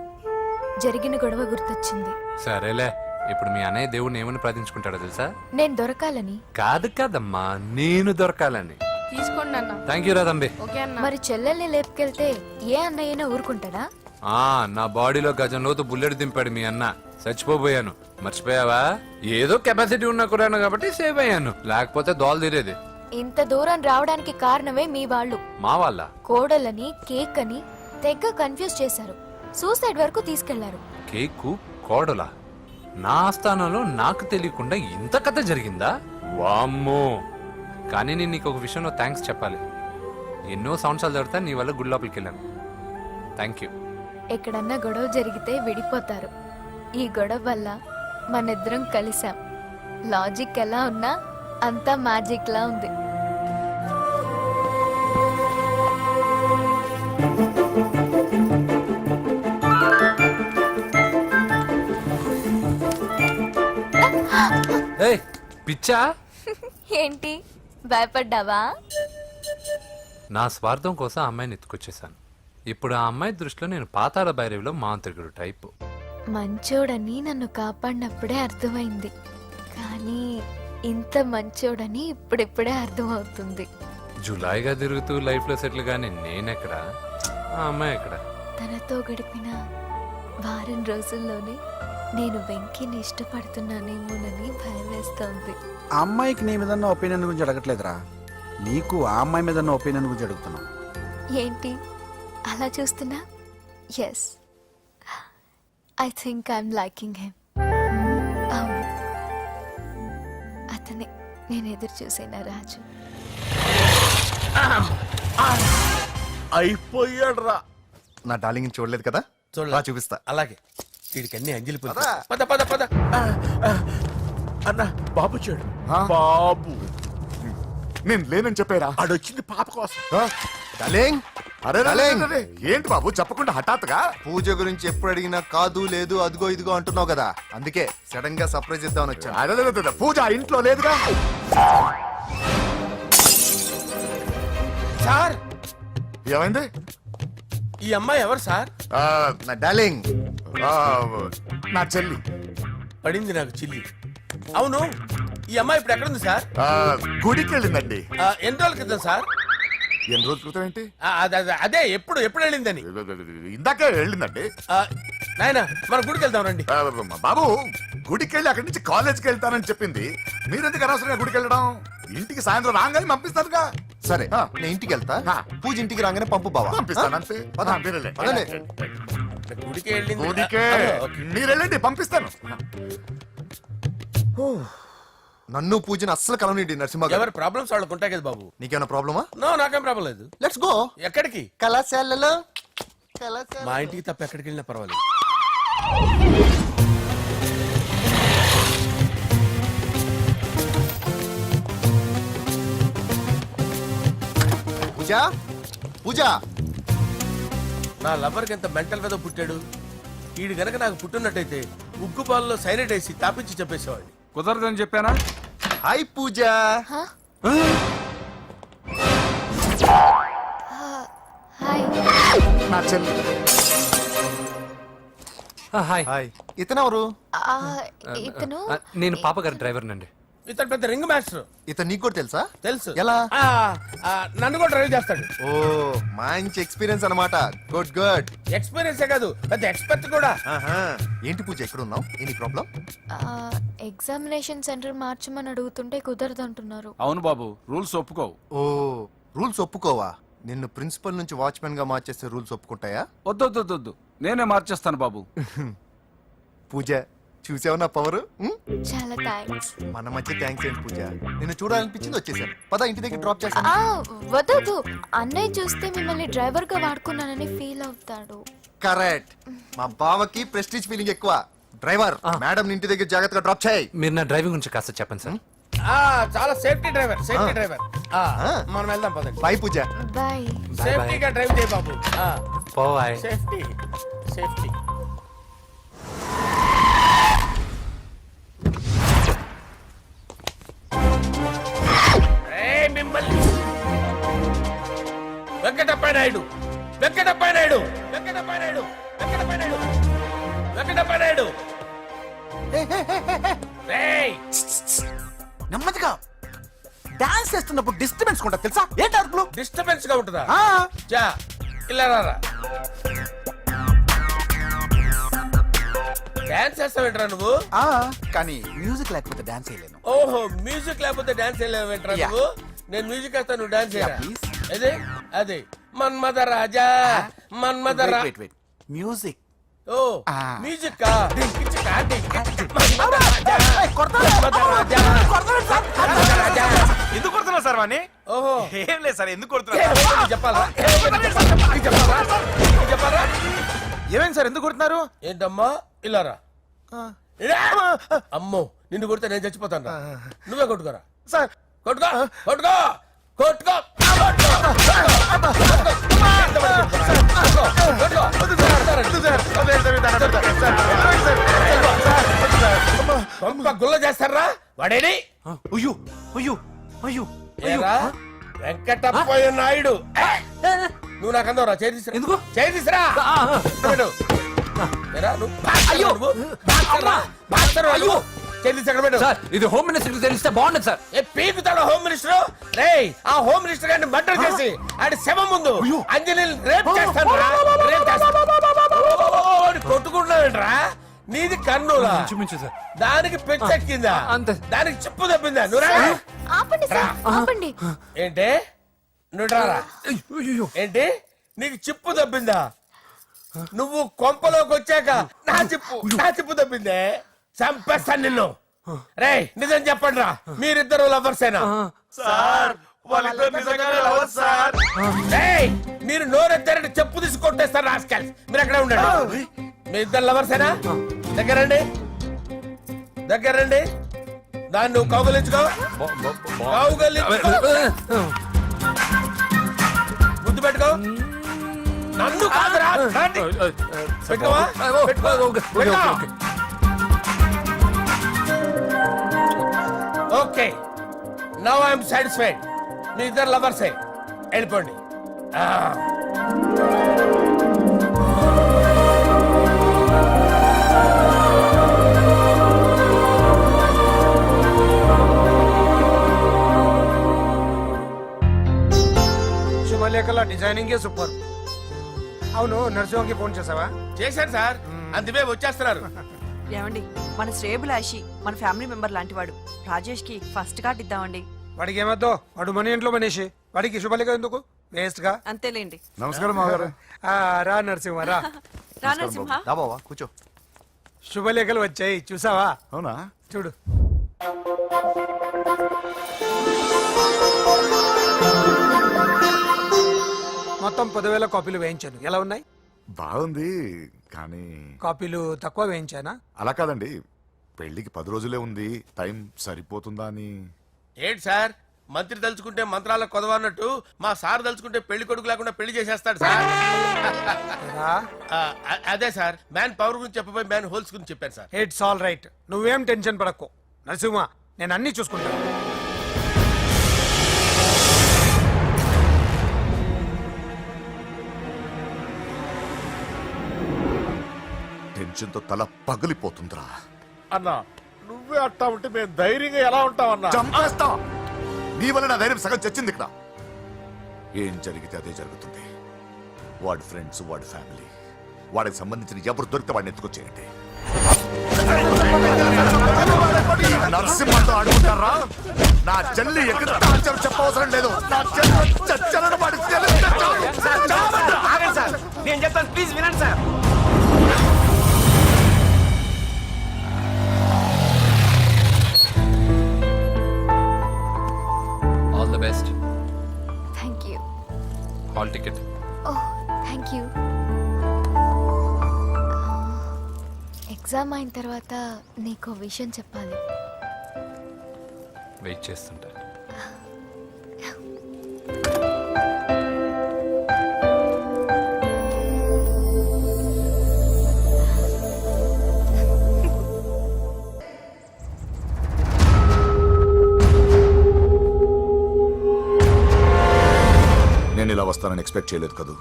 జరిగిన గొడవ గుర్తొచ్చింది. సరేలే, ఇప్పుడు మీ అన్నయ్య దేవుడిని ఏమని ప్రార్థించుకుంటాడో తెలుసా? నేను దొరకాలని. కాదు కాదమ్మా, నేను దొరకాలని. తీసుకోండి అన్న. థ్యాంక్ యూ రా తంబి. ఓకే అన్న. మరి చెల్లెల్ని లేపుకెళ్తే ఏ అన్నయ్యనా ఊరుకుంటాడా? నా బాడీలో గజం లోతు బుల్లెట్ దింపాడు మీ అన్న. చచ్చిపోబోయాను. మర్చిపోయావా? ఏదో కెపాసిటీ ఉన్న కురాను కాబట్టి సేవ్ అయ్యాను, లేకపోతే దోలు తీరేది. ఇంత దూరం రావడానికి కారణమే మీ వాళ్ళు. మా వాళ్ళ కోడలని కేక్ అని తెగ కన్ఫ్యూజ్ చేశారు. సూసైడ్ వరకు తీసుకెళ్లారు. కేకు కోడలా? నా ఆస్థానంలో నాకు తెలియకుండా ఇంత కథ జరిగిందా? వామ్మో. కానీ నేను నీకు ఒక విషయంలో థ్యాంక్స్ చెప్పాలి. ఎన్నో సంవత్సరాలు జరుగుతా నీ వల్ల గుడి లోపలికి వెళ్ళాను. Thank you. ఎక్కడన్నా గొడవ జరిగితే విడిపోతారు. ఈ గొడవ వల్ల మనిద్దరం కలిసాం. లాజిక్ ఎలా ఉన్నా అంతా మ్యాజిక్ లా ఉంది. ఏయ్, పిచ్చా? ఏంటి భయపడ్డావా? నా స్వార్థం కోసం ఆ అమ్మాయిని ఎత్తుకొచ్చేసాను. ఇప్పుడు ఆ అమ్మాయి దృష్టిలో నేను పాతాళ భైరవిలో మాంత్రికుడు టైపు. మంచోడని నన్ను కాపాడినప్పుడే అర్థమైంది, కానీ ఇంత మంచోడని ఇప్పుడిప్పుడే అర్థమవుతుంది. జులాయిగా తిరుగుతూ లైఫ్ లో సెటిల్ గానీ నేనెక్కడా, ఆ అమ్మాయి ఎక్కడ? తనతో గడిపిన వారం రోజుల్లోనే నేను వెంకిని ఇష్టపడుతున్నానేమోనని భయం వేస్తోంది. ఆ అమ్మాయికి నీ మీద ఒపీనియన్ గురించి అడగట్లేదురా, నీకు ఆ అమ్మాయి మీద ఒపీనియన్ గురించి అడుగుతున్నావు. ఏంటి అలా చూస్తున్నా? Yes, I think I'm liking him. అవును, అతనే నేను ఎదురు చూసేనా రాజు. అయిపోయాడు రా. నా డార్లింగ్ చూడలేదు కదా, చూడలే. చూపిస్తా. అలాగే. వీడికి అన్ని అంజలి పూలు. పద పద పద. అన్న బాబు వచ్చాడు. బాబు నేను లేనని చెప్పారా? ఆడొచ్చింది పాప కోసం. డార్లింగ్, అరే అరే, ఏంటి బాబు చెప్పకుండా హఠాత్తుగా? పూజ గురించి ఎప్పుడు అడిగినా కాదు లేదు అదిగో ఇదిగో అంటున్నావు కదా, అందుకే సడన్ గా సర్ప్రైజ్ ఇద్దామని వచ్చాను. అదే పూజ ఇంట్లో లేదుగా. సార్, ఏమైంది? ఈ అమ్మాయి ఎవరు సార్? నా డార్లింగ్, నా చెల్లి. పడింది నాకు చిల్లి. అవును, ఈ అమ్మాయి ఇప్పుడు ఎక్కడుంది సార్? గుడికి వెళ్ళిందండి. ఎన్ని రోజుల క్రితం సార్? ఎన్ని రోజుల క్రితం ఏంటి? అదే ఎప్పుడు వెళ్ళిందని. ఇందాకే వెళ్ళిందండి. నాయనా మన గుడికి వెళ్దాం రండి. బాబు గుడికి వెళ్ళి అక్కడి నుంచి కాలేజ్కి వెళ్తానని చెప్పింది. మీరెందుకు అనవసరంగా గుడికి వెళ్ళడం? ఇంటికి సాయంత్రం రాగానే పంపిస్తారుగా. సరే నేను ఇంటికి వెళ్తా, పూజ ఇంటికి రాగానే పంపు బావా. పంపిస్తాను అంతే. పద. మీరెళ్ళండి. పదలే. గుడికి వెళ్ళింది. గుడికే మీరు వెళ్ళండి, పంపిస్తాను. నన్ను పూజని అస్సలు కలవనిండి నరసింహ గారు. ఎవరి ప్రాబ్లమ్స్ వాళ్ళకు ఉంటాయి కదా బాబు. నీకేమైనా ప్రాబ్లమా? నో, నాకేం ప్రాబ్లం లేదు. Let's go. ఎక్కడికి? కళాశాలలో. మా ఇంటికి తప్ప ఎక్కడికి వెళ్ళినా పర్వాలేదు. పూజ పూజ. నా లవర్కి ఎంత మెంటల్ మీద పుట్టాడు. వీడు గనక నాకు పుట్టినట్టయితే ఉగ్గు పాలలో సైనట్ వేసి తాపించి చెప్పేసేవాడిని. కుదరదని చెప్పానా? హాయ్ పూజ. హాయ్. నా చెల్లి. హాయ్. హాయ్. ఇతనెవరు? ఇతను నేను పాప గారి డ్రైవర్ నండి. ఇతను పెద్ద రింగ్ మాస్టర్. ఇతను నీకు కూడా తెలుసా? తెలుసు. ఎలా? నన్ను కూడా డ్రైవ్ చేస్తాడు. ఓ మంచి ఎక్స్పీరియన్స్ అన్నమాట. Good good. ఎక్స్పీరియన్స్ కాదు, పెద్ద ఎక్స్పర్ట్ కూడా. ఏంటి పూజ ఎక్కడ ఉన్నావు? ఏంటి ప్రాబ్లం? ఎగ్జామినేషన్ సెంటర్ మార్చమని అడుగుతుంటే కుదరదంటున్నారు. అవును బాబు, రూల్స్ ఒప్పుకోవు. ఓ రూల్స్ ఒప్పుకోవా? నిన్ను ప్రిన్సిపల్ నుంచి వాచ్మెన్ గా మార్చేస్తే రూల్స్ ఒప్పుకుంటాయా? వద్దు, నేనే మార్చేస్తాను బాబు. పూజ చూసావు నా పవర్? చాలా థ్యాంక్స్. మన మధ్య థ్యాంక్స్ ఏంటి పూజ, నిన్ను చూడాలనిపించింది వచ్చేసాను. పద ఇంటి దగ్గర డ్రాప్ చేస్తాను. వద్దు, అన్నయ్య చూస్తే మిమ్మల్ని డ్రైవర్ గా వాడుకున్నానని ఫీల్ అవుతాడు. కరెక్ట్. మా బావకి ప్రెస్టీజ్ ఫీలింగ్ ఎక్కువ. డ్రైవర్ మేడం ఇంటి దగ్గర జాగ్రత్తగా డ్రాప్ చేయి. మీరు నా డ్రైవింగ్ గురించి కాస్త చెప్పండి సార్. చాలా సేఫ్టీ డ్రైవర్. మనం వెళ్దాం పదండి. బై పూజ. బాయ్. సేఫ్టీగా డ్రైవ్ చేయ బాబు. బాయ్. సేఫ్టీ. మిమ్మల్ని వెంకటప్ప నాయుడు. నెమ్మదిగా డాన్స్ చేస్తున్నప్పుడు డిస్టర్బెన్స్ ఉంటా తెలుసా? ఏంటి అరుపులు? డిస్టర్బెన్స్ గా ఉంటుందా? జా ఇలా రారా. డాన్స్ చేస్తావేంట్రా నువ్వు? కానీ మ్యూజిక్ లేకపోతే డాన్స్ చేయలేను. ఓహో, మ్యూజిక్ లేకపోతే డాన్స్ చేయలేవేంట్రా నువ్వు? నేను మ్యూజిక్ వేస్తాను, నువ్వు డాన్స్ చేయరా. అదే మన్మద రాజా. మ్యూజిక్. ఓ మ్యూజిక్. ఎందుకు కొడుతున్నా సార్ వాణ్ణి? ఓహో, ఏం లేదు సార్, ఎందుకు కొడుతున్నా చెప్పాలా? ఏమైంది సార్, ఎందుకు కొడుతున్నారు? ఏంటమ్మా ఇలారా. అమ్మో, నిన్ను కొడితే నేను చచ్చిపోతాను. నువ్వే కొట్టుకోరా. సార్ కొట్టుకో. గుల్ల చేస్తారా వాడేడి? వెంకటప్ప నాయుడు. నువ్వు నాకు అందవరా? చేయి తీసురా. ఇది హోమ్ మినిస్టర్ తెలిస్తే బాగుండదు సార్. పీకుతాడు హోమ్ మినిస్టర్. ఆ హోమ్ మినిస్టర్ గారిని మర్డర్ చేసి ఆయన శవం ముందు అంజలి రేప్ చేస్తాను. కొట్టుకుంటున్నావేంట్రా? నీది కన్నులా? దానికి పెచ్చెక్కిందా? దానికి చెప్పు తప్పిందా? ఆపండి. ఏంటి నువ్వు రారా? ఏంటి నీకు చిప్పు తప్పిందా? నువ్వు కొంపలోకి వచ్చాక నా చిప్పు తప్పిందే. చంపేస్తాను నిన్ను. రేయ్ నిజం చెప్పండి రా, మీరిద్దరు లవర్సేనా? మీరు నోరెత్తారంటే చెప్పు తీసి కొట్టేస్తారు రాస్కల్స్. మీరు ఎక్కడ ఉండండి. మీ ఇద్దరు లవర్సేనా? దగ్గరండి. దాన్ని నువ్వు కౌగలించుకో. ముద్దు పెట్టుకో. నన్ను కాదురా. పెట్టుకోవా? Okay, now I'm satisfied. మీ ఇద్దరు లవర్సే, వెళ్ళిపోండి. శుభలేఖల డిజైనింగ్ సూపర్. అవును, నర్సింహకి ఫోన్ చేసావా? చేశాను సార్. అందువే వచ్చేస్తున్నారు. ఏమండి మన శ్రేయబులాషి మన ఫ్యామిలీ మెంబర్ లాంటివాడు రాజేష్ కి ఫస్ట్ కార్డ్ ఇద్దామండి. వాడికి ఏమద్దో, వాడు మన ఇంట్లో మనిషి, వాడికి శుభలేఖ ఎందుకు వేస్ట్ గా. అంతేలేండి. నమస్కారం మామగారు. రా నరసింహ రా. రా నరసింహ. రా బావా కూర్చో. శుభలేఖలు వచ్చాయి చూసావా? అవునా? చూడు. మొత్తం 10,000 కాపీలు వేయించాను. ఎలా ఉన్నాయి? బాగుంది కానీ కాపీలు తక్కువ వేయించానా? అలా కాదండి, పెళ్లికి 10 రోజులే ఉంది, టైం సరిపోతుందా అని. ఏంటి సార్, మంత్రి తలుచుకుంటే మంత్రాలకు కొదవన్నట్టు మా సార్ తలుచుకుంటే పెళ్లి కొడుకు లేకుండా పెళ్లి చేసేస్తాడు సార్. రా. అదే సార్, మ్యాన్ పవర్ గురించి చెప్పబోయి మ్యాన్ హోల్స్ గురించి చెప్పాను సార్. ఇట్స్ ఆల్ రైట్, నువ్వేం టెన్షన్ పడకు నరసింహ, నేను అన్ని చూసుకుంటాను. టెన్షన్ తో తల పగిలిపోతుందిరా. అన్నా నువ్వే అట్టా ఉంటే మేము ధైర్యంగా ఎలా ఉంటామన్నా? చంపేస్తా. నీ వల్ల నా ధైర్యం సగం చచ్చింది ఇక్కడ. ఏం జరిగితే అదే జరుగుతుంది. వాడి ఫ్రెండ్స్, వాడి ఫ్యామిలీ, వాడికి సంబంధించిన ఎవరు దొరికితే వాడిని ఎత్తుకొచ్చేయండి. నరసింహతో ఆడుకుంటారా? నా చెల్లి ఎక్కడ దాచారో చెప్పవసరం లేదు. నా చెల్లి చచ్చలను వాడి తెలిస్తే చాలు. నేను చెప్తాను, ప్లీజ్ వినండి sir. All the best. Thank you. Hall ticket. Oh thank you. Exam అయిన తర్వాత నీకు విషయం చెప్పాలి. వెయిట్ చేస్తుంటా. నేను ఇలా వస్తానని ఎక్స్పెక్ట్ చేయలేదు కదూ.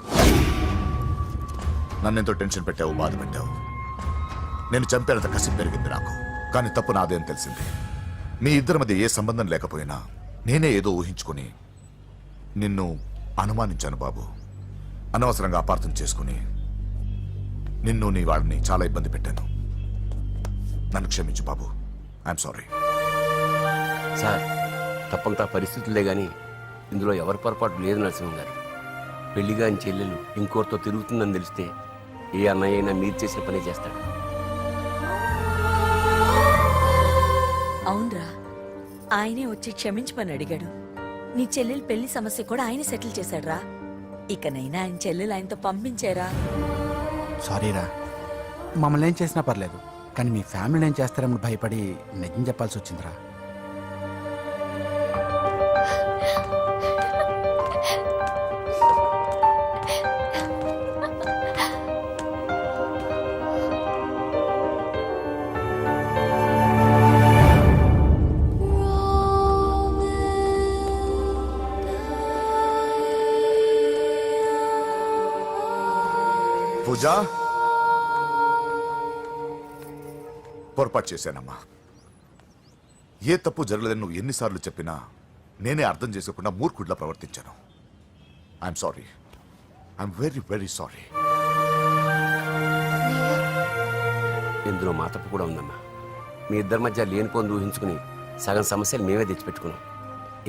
నన్నెంతో టెన్షన్ పెట్టావు, బాధ పెట్టావు. నేను చంపేంత కసి పెరిగింది నాకు. కానీ తప్పు నాదేం తెలిసింది. మీ ఇద్దరి మధ్య ఏ సంబంధం లేకపోయినా నేనే ఏదో ఊహించుకుని నిన్ను అనుమానించాను బాబు. అనవసరంగా అపార్థం చేసుకుని నిన్ను నీ వాడిని చాలా ఇబ్బంది పెట్టాను. నన్ను క్షమించు బాబు. I'm sorry. సార్ తప్పంతా పరిస్థితులే గాని ఇందులో ఎవరి పొరపాటు లేదు నరసింహ గారు. పెళ్లిగాని చెల్లెలు ఇంకోరితో తిరుగుతుందని తెలిస్తే ఏ అన్నయ్య అయినా మీరు చేసిన పని చేస్తాడు. అవునరా, ఆయనే వచ్చి క్షమించమని అడిగాడు. నీ చెల్లెలు పెళ్లి సమస్య కూడా ఆయన సెటిల్ చేశాడురా. ఇకనైనా ఆయన చెల్లెలు ఆయనతో పంపించారా? సారీరా, మమ్మల్ని ఏం చేసినా పర్లేదు, కానీ మీ ఫ్యామిలీని ఏం చేస్తారని భయపడి నిజం చెప్పాల్సి వచ్చిందిరా. పూజా, పొరపాటు చేశానమ్మా. ఏ తప్పు జరగలేదని నువ్వు ఎన్నిసార్లు చెప్పినా నేనే అర్థం చేసుకోకుండా మూర్ఖుడిలా ప్రవర్తించాను. I'm sorry. I'm very very sorry. ఇందులో మా తప్పు కూడా ఉందమ్మా. మీ ఇద్దరి మధ్య లేనిపోని ఊహించుకుని సగం సమస్యలు మేమే తెచ్చిపెట్టుకున్నాం.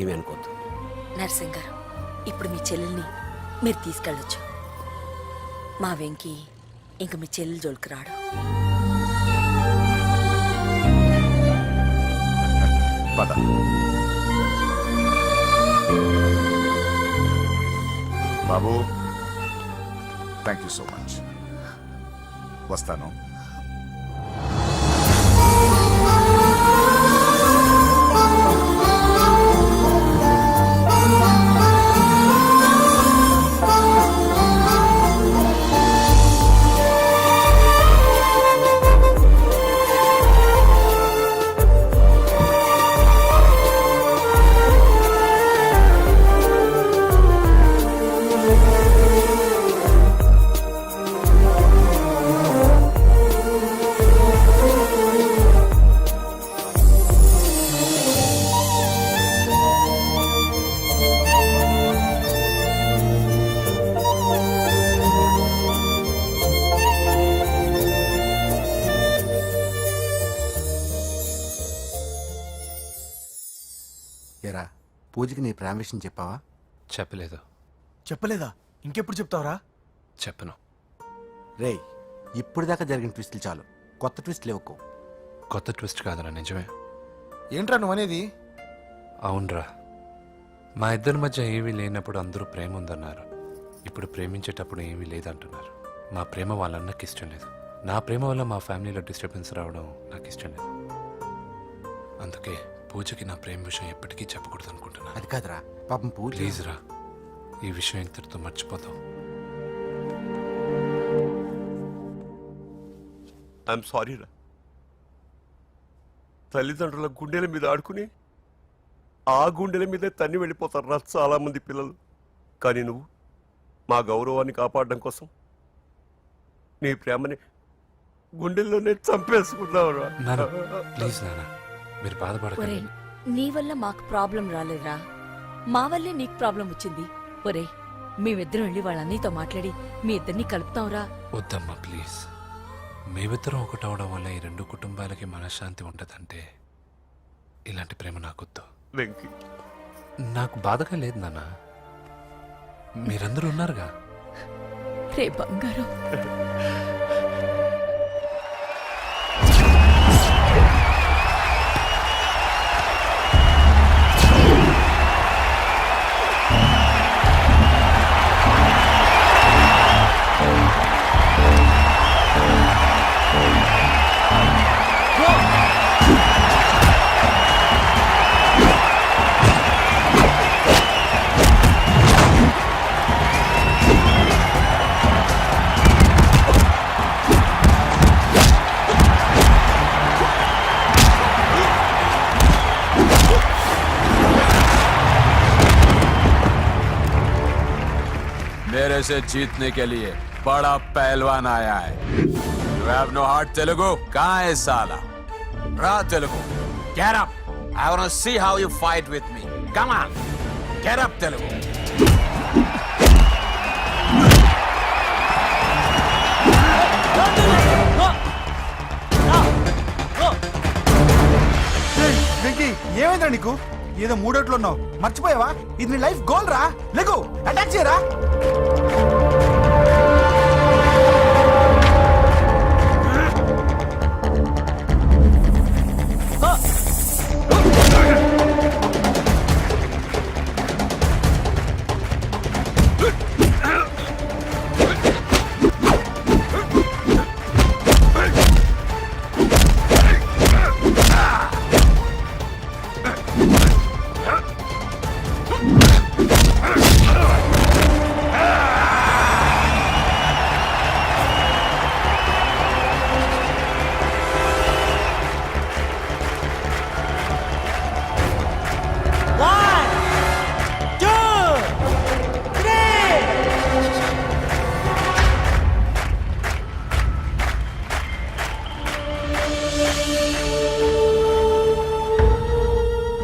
ఏమీ అనుకోవద్దు. నర్సింగ్ గారు, ఇప్పుడు మీ చెల్లెల్ని మీరు తీసుకెళ్ళొచ్చు. మా వెంకీ ఇంక మీ చెల్లెలు జోలికి రాడు. పద. బాబు, థ్యాంక్ యూ సో మచ్. వస్తాను. పూజకి నీ ప్రేమ విషయం చెప్పావా? చెప్పలేదు. చెప్పలేదా? ఇంకెప్పుడు చెప్తావరా? చెప్పను. రేయ్, ఇప్పుడు దాకా జరిగిన ట్విస్టులు చాలు, కొత్త ట్విస్ట్ లేవుకో. కొత్త ట్విస్ట్ కాదురా, నిజమే. ఏంట్రా నువ్వు అనేది? అవునరా, మా ఇద్దరి మధ్య ఏమీ లేనప్పుడు అందరూ ప్రేమ ఉందన్నారు. ఇప్పుడు ప్రేమించేటప్పుడు ఏమీ లేదంటున్నారు. మా ప్రేమ వాళ్ళన్నకి ఇష్టం లేదు. నా ప్రేమ వల్ల మా ఫ్యామిలీలో డిస్టర్బెన్స్ రావడం నాకు ఇష్టం లేదు. అందుకే పూజకి నా ప్రేమ విషయం ఎప్పటికీ చెప్పకూడదు అనుకుంటున్నాను. అది కాదురా, పాపం పూజ. ప్లీజ్ రా, ఈ విషయం ఇంతటితో మర్చిపోతాం. ఐఎమ్ సారీ రా. తల్లిదండ్రుల గుండెల మీద ఆడుకుని ఆ గుండెల మీద తన్ని వెళ్ళిపోతారు రా చాలా మంది పిల్లలు. కానీ నువ్వు మా గౌరవాన్ని కాపాడడం కోసం నీ ప్రేమని గుండెల్లోనే చంపేసుకున్నావు రా. నాన్న ప్లీజ్ నాన్న, మీరు ఒరే, బాధపడకండి. నీ వల్ల మాకు ప్రాబ్లం రాలేదురా, మా వల్లే నీకు ప్రాబ్లం వచ్చింది. ఒరే, మేమిద్దరం వెళ్ళి వాళ్ళ అన్నయ్యతో మాట్లాడి మీ ఇద్దరిని కలుపుతాంరా. వద్దమ్మా ప్లీజ్. మేమిద్దరం ఒకటవడం వల్ల ఈ రెండు కుటుంబాలకి మనశ్శాంతి ఉండదంటే ఇలాంటి ప్రేమ నాకొద్దు. వెంకీ, నాకు బాధగా లేదు నాన్న, మీరందరూ ఉన్నారుగా. రే బంగారం. मेरे से जीतने के लिए बड़ा पहलवान आया है. You have no heart, Telugu? कहाँ है साला? Ra Telugu. Get up. I want to see how you fight with me. Come on. Get up, Telugu. Venky, ఏమైందిరా నీకు? ఏదో మూడోట్లో ఉన్నావు, మర్చిపోయావా? ఇది నీ లైఫ్ గోల్ రా. లెగు, అటాక్ చేయరా.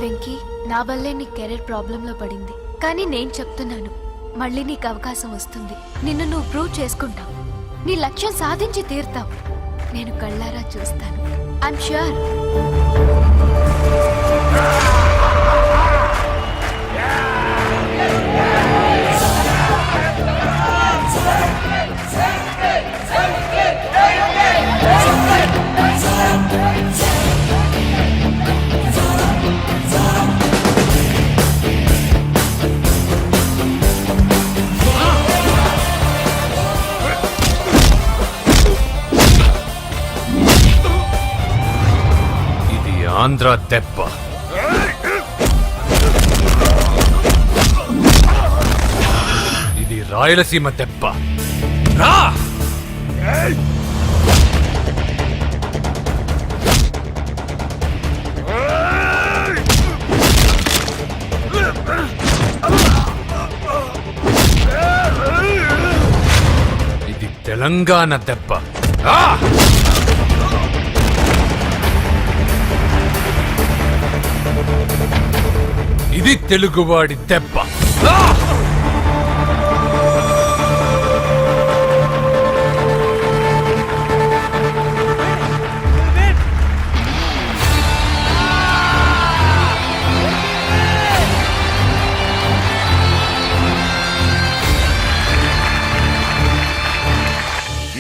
వెంకీ, నా వల్లే నీ కెరీర్ ప్రాబ్లంలో పడింది. కానీ నేను చెప్తున్నాను, మళ్ళీ నీకు అవకాశం వస్తుంది. నిన్ను నువ్వు ప్రూవ్ చేసుకుంటావు. నీ లక్ష్యం సాధించి తీరుతావు. నేను కళ్ళారా చూస్తాను. I'm sure. ఆంధ్ర దెబ్బ. ఇది రాయలసీమ దెబ్బ. రా! ఇది తెలంగాణ దెబ్బ. రా! ఇది తెలుగువాడి దెబ్బ.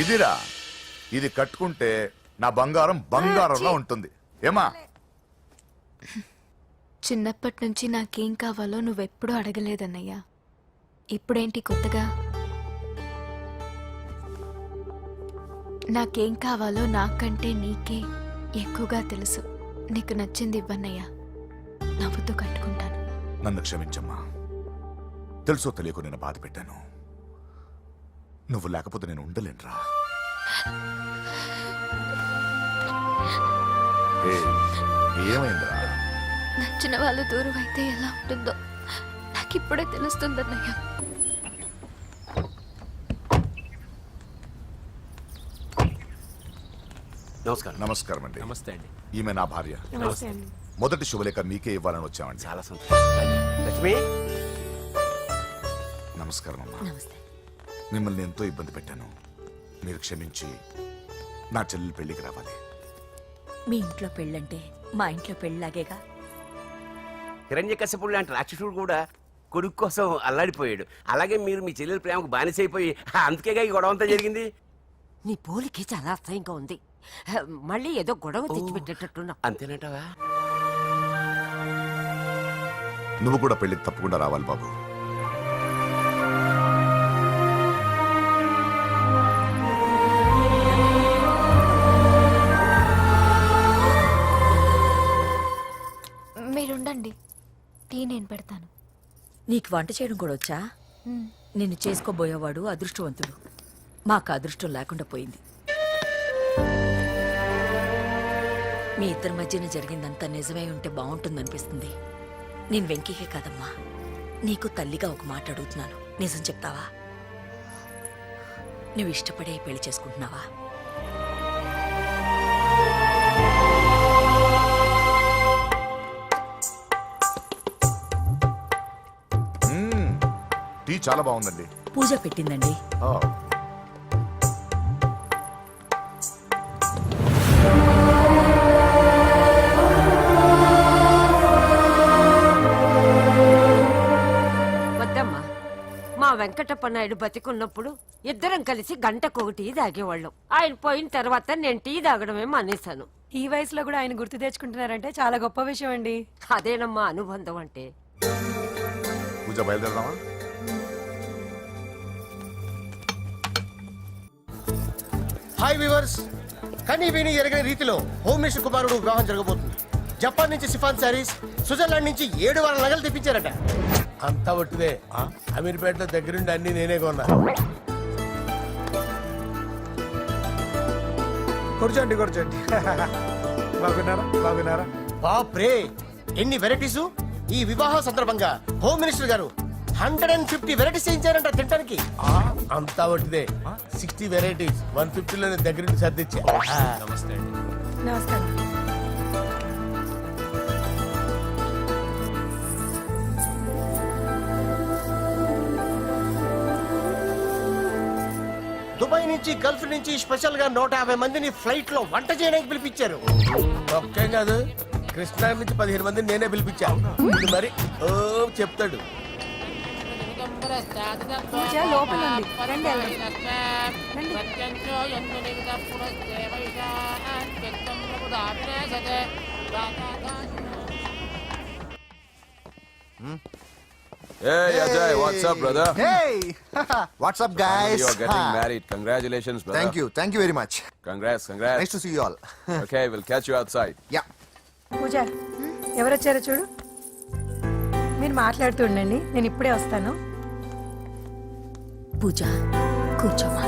ఇదిరా, ఇది కట్టుకుంటే నా బంగారం బంగారంలో ఉంటుంది. ఏమా? చిన్నప్పటి నుంచి నాకేం కావాలో నువ్వెప్పుడూ అడగలేదన్నయ్యా. ఇప్పుడేంటి కొత్తగా? నాకేం కావాలో నాకంటే నీకే ఎక్కువగా తెలుసు. నీకు నచ్చింది ఇవ్వన్నయ్యా, నవ్వుతూ కట్టుకుంటాను. నన్ను క్షమించమ్మా. తెలుసో తెలియకు నేను బాధ పెట్టాను. నువ్వు లేకపోతే నేను ఉండలేనురా. ఏమైందిరా? నచ్చిన వాళ్ళు దూరం అయితే ఎలా ఉంటుందో నాకిప్పుడే తెలుస్తుందన్నయ్యా. నమస్కారం. నమస్కారం అండి. నమస్తే అండి. ఈమె నా భార్య. మొదటి శుభలేఖ మీకే ఇవ్వాలని వచ్చామండి. చాలా సంతోషం. లక్ష్మి, నమస్కారం అమ్మా. నమస్తే. మిమ్మల్ని ఎంతో ఇబ్బంది పెట్టాను. మీరు క్షమించి నా చెల్లెలు పెళ్లికి రావాలి. మీ ఇంట్లో పెళ్ళంటే మా ఇంట్లో పెళ్ళలాగేగా. హిరణ్యకశిపుడు లాంటి రాక్షసుడు కూడా కొడుకు కోసం అల్లాడిపోయాడు. అలాగే మీరు మీ చెల్లెల ప్రేమకు బానిసైపోయి అందుకేగా ఈ గొడవ అంతా జరిగింది. నీ పోలికి చాలా అసహ్యంగా ఉంది. మళ్ళీ ఏదో గొడవ తెచ్చిపెట్టేటట్టున్నా. అంతేనంటావా? నువ్వు కూడా పెళ్లికి తప్పకుండా రావాలి బాబు. మీరుండండి, టీ నేను పెడతాను. నీకు వంట చేయడం కూడా వచ్చా? నిన్ను చేసుకోబోయేవాడు అదృష్టవంతుడు. మాకు అదృష్టం లేకుండా పోయింది. మీ ఇద్దరి మధ్యన జరిగిందంతా నిజమై ఉంటే బాగుంటుందనిపిస్తుంది. నేను వెంకీకే కాదమ్మా, నీకు తల్లిగా ఒక మాట అడుగుతున్నాను. నిజం చెప్తావా? నువ్వు ఇష్టపడే పెళ్లి చేసుకుంటున్నావా? టీ చాలా బాగుందండి. పూజ పెట్టిందండి. వద్దమ్మా, మా వెంకటప్ప నాయుడు బతికున్నప్పుడు ఇద్దరం కలిసి గంటకు టీ తాగేవాళ్ళం. ఆయన పోయిన తర్వాత నేను టీ తాగడమే మానేశాను. ఈ వయసులో కూడా ఆయన గుర్తు తెచ్చుకుంటున్నారంటే చాలా గొప్ప విషయం అండి. అదేనమ్మా అనుబంధం అంటే. పూజ బయలుదేరదామా? హాయ్ వ్యూవర్స్, కనీ విని ఎరగని రీతిలో హోమ్ మినిస్టర్ కుమారుడు వివాహం జరగబోతుంది. జపాన్ నుంచి సిఫాన్ శారీస్, స్విట్జర్లాండ్ నుంచి 7 వారాల నగలు తెప్పించారట. అంతా ఒట్టిదే. అమీర్పేటలో దగ్గరుండి అన్ని నేనే కొన్నా. కూర్చోండి కూర్చోండి. బాగున్నారా? బాగున్నారా? బాప్రే, ఎన్ని వెరైటీసు! ఈ వివాహ సందర్భంగా హోమ్ మినిస్టర్ గారు 150 వెరైటీస్ చేయించారంట తినడానికి. అంతా ఒట్టిదే. 60 వెరైటీస్ 150లో దగ్గరుండి సర్దిచ్చా. నమస్తే అండి. నమస్కారం. దుబాయ్ నుంచి గల్ఫ్ నుంచి స్పెషల్ గా 150 మందిని ఫ్లైట్ లో వంట చేయడానికి పిలిపించారు. ఒక్కేం కాదు, కృష్ణా నుంచి 15 మందిని నేనే పిలిపించా. ఇది మరి ఓ చెప్తాడు. పూజ లోపల ఉంది. రండి, వెళ్దాం. రండి. Hey Ajay, what's up, brother? Hey! What's up, guys? You're getting married. Congratulations, brother. Thank you very much. Congrats. Nice to see you all. Okay, we'll catch you outside. Yeah. పూజ, ఎవరొచ్చారో చూడు. మీరు మాట్లాడుతూ ఉండండి, నేను ఇప్పుడే వస్తాను. పూజ, కూర్చోమా.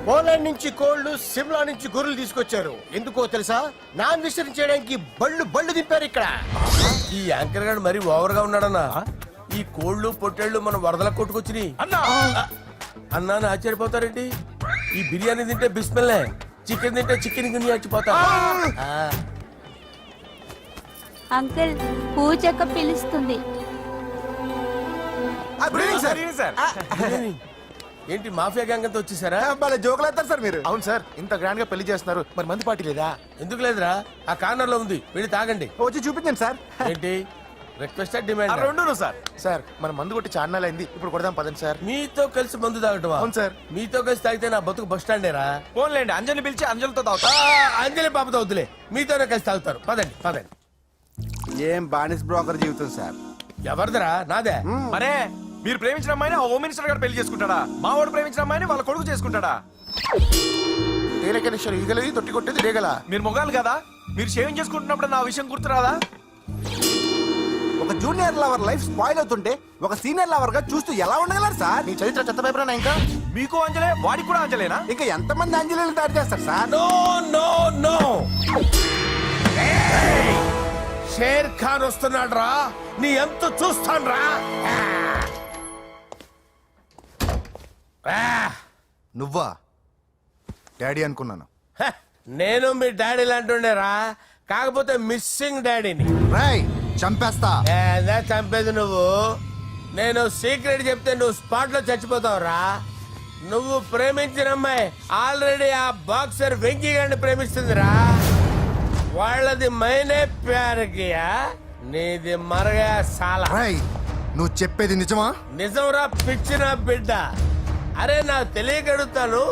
పోలాండ్ నుంచి కోళ్లు, సిమ్లా నుంచి గొర్రెలు తీసుకొచ్చారు. ఎందుకో తెలుసా? నాన్ వెజిటేరియన్ చేయడానికి బళ్ళు దింపారు ఇక్కడ. ఈ యాంకర్ గారు మరి ఓవర్ గా ఉన్నాడన్నా. ఈ కోళ్లు పొట్టేళ్లు మన వరదల కొట్టుకొచ్చినాయి అన్నా ఆశ్చర్యపోతారేంటి? ఈ బిర్యానీ తింటే బిస్మిల్లే, చికెన్ తింటే చికెన్ గిన్నె చచ్చిపోతా. అంకుల్, పూజక్క పిలుస్తుంది. ఏంటి మాఫియా గ్యాంగ్ అంతా వచ్చేసారా? భలే జోకులు వేస్తారు సార్ మీరు. అవును సార్, ఇంత గ్రాండ్ గా పెళ్లి చేస్తున్నారు, మరి మంది పార్టీ లేదా? ఎందుకు లేదురా, ఆ కార్నర్ లో ఉంది, వెళ్ళి తాగండి. వచ్చి చూపించండి సార్. ఏంటి రిక్వెస్ట్ డిమాండ్? రెండును సార్. సార్ మన మందు కొట్టి చాన్నాలు అయింది, ఇప్పుడు కొడదాం పదండి సార్. మీతో కలిసి మందు తాగటమా? అవును సార్. మీతో కలిసి తాగితే నా బతుకు బస్ స్టాండేరా? ఫోన్లేండి, అంజలి పిలిచి అంజలితో తాగుతా. అంజలి పాపతో వద్దులే, మీతోనే కలిసి తాగుతారు. పదండి పదండి. ఏం బానిస్ బ్రోకర్ జీవితం సార్. ఎవరిదిరా? నాదే. మరే మీరు ప్రేమించిన అమ్మాయిని ఆ హోమ్ మినిస్టర్ గారు పెళ్లి చేసుకుంటాడా? మా వాడు ప్రేమించిన అమ్మాయిని వాళ్ళ కొడుకు చేసుకుంటాడా? తేలికనేశ్వరు ఈగలది తొట్టి కొట్టేది రేగల. మీరు మొగాలు కదా, మీరు షేవింగ్ చేసుకుంటున్నప్పుడు నా విషయం గుర్తురాదా? ఒక జూనియర్ లవర్ లైఫ్ స్పాయిల్ అవుతుంటే ఒక సీనియర్ లవర్ గా చూస్తూ ఎలా ఉండగలరు సార్? నీ చరిత్ర చెత్త పేపరేనా ఇంకా? మీకు అంజలే, వాడికి కూడా అంజలేనా? ఇంకా ఎంతమంది అంజలీలు తయారు చేస్తారు sir? No no no, Sher Khan వస్తున్నాడు రా, నీ ఎంత చూస్తాను రా. నువ్వా? డాడీ అనుకున్నాను. నేను మీ డాడీ లాంటి కాకపోతే మిస్సింగ్ డాడీని. రాయ్ చంపేస్తా. ఏందా చంపేది నువ్వు? నేను సీక్రెట్ చెప్తే నువ్వు స్పాట్ లో చచ్చిపోతావురా. నువ్వు ప్రేమించిన అమ్మాయి ఆల్రెడీ ఆ బాక్సర్ వెంకీ గారిని ప్రేమిస్తుందిరా. వాళ్ళది మైనే ప్యార్ కియా, నీది మరగా సాలా. రాయ్ నువ్వు చెప్పేది నిజమా? నిజంరా పిచ్చిన బిడ్డ. అరే నాకు తెలియగడుగుతాను,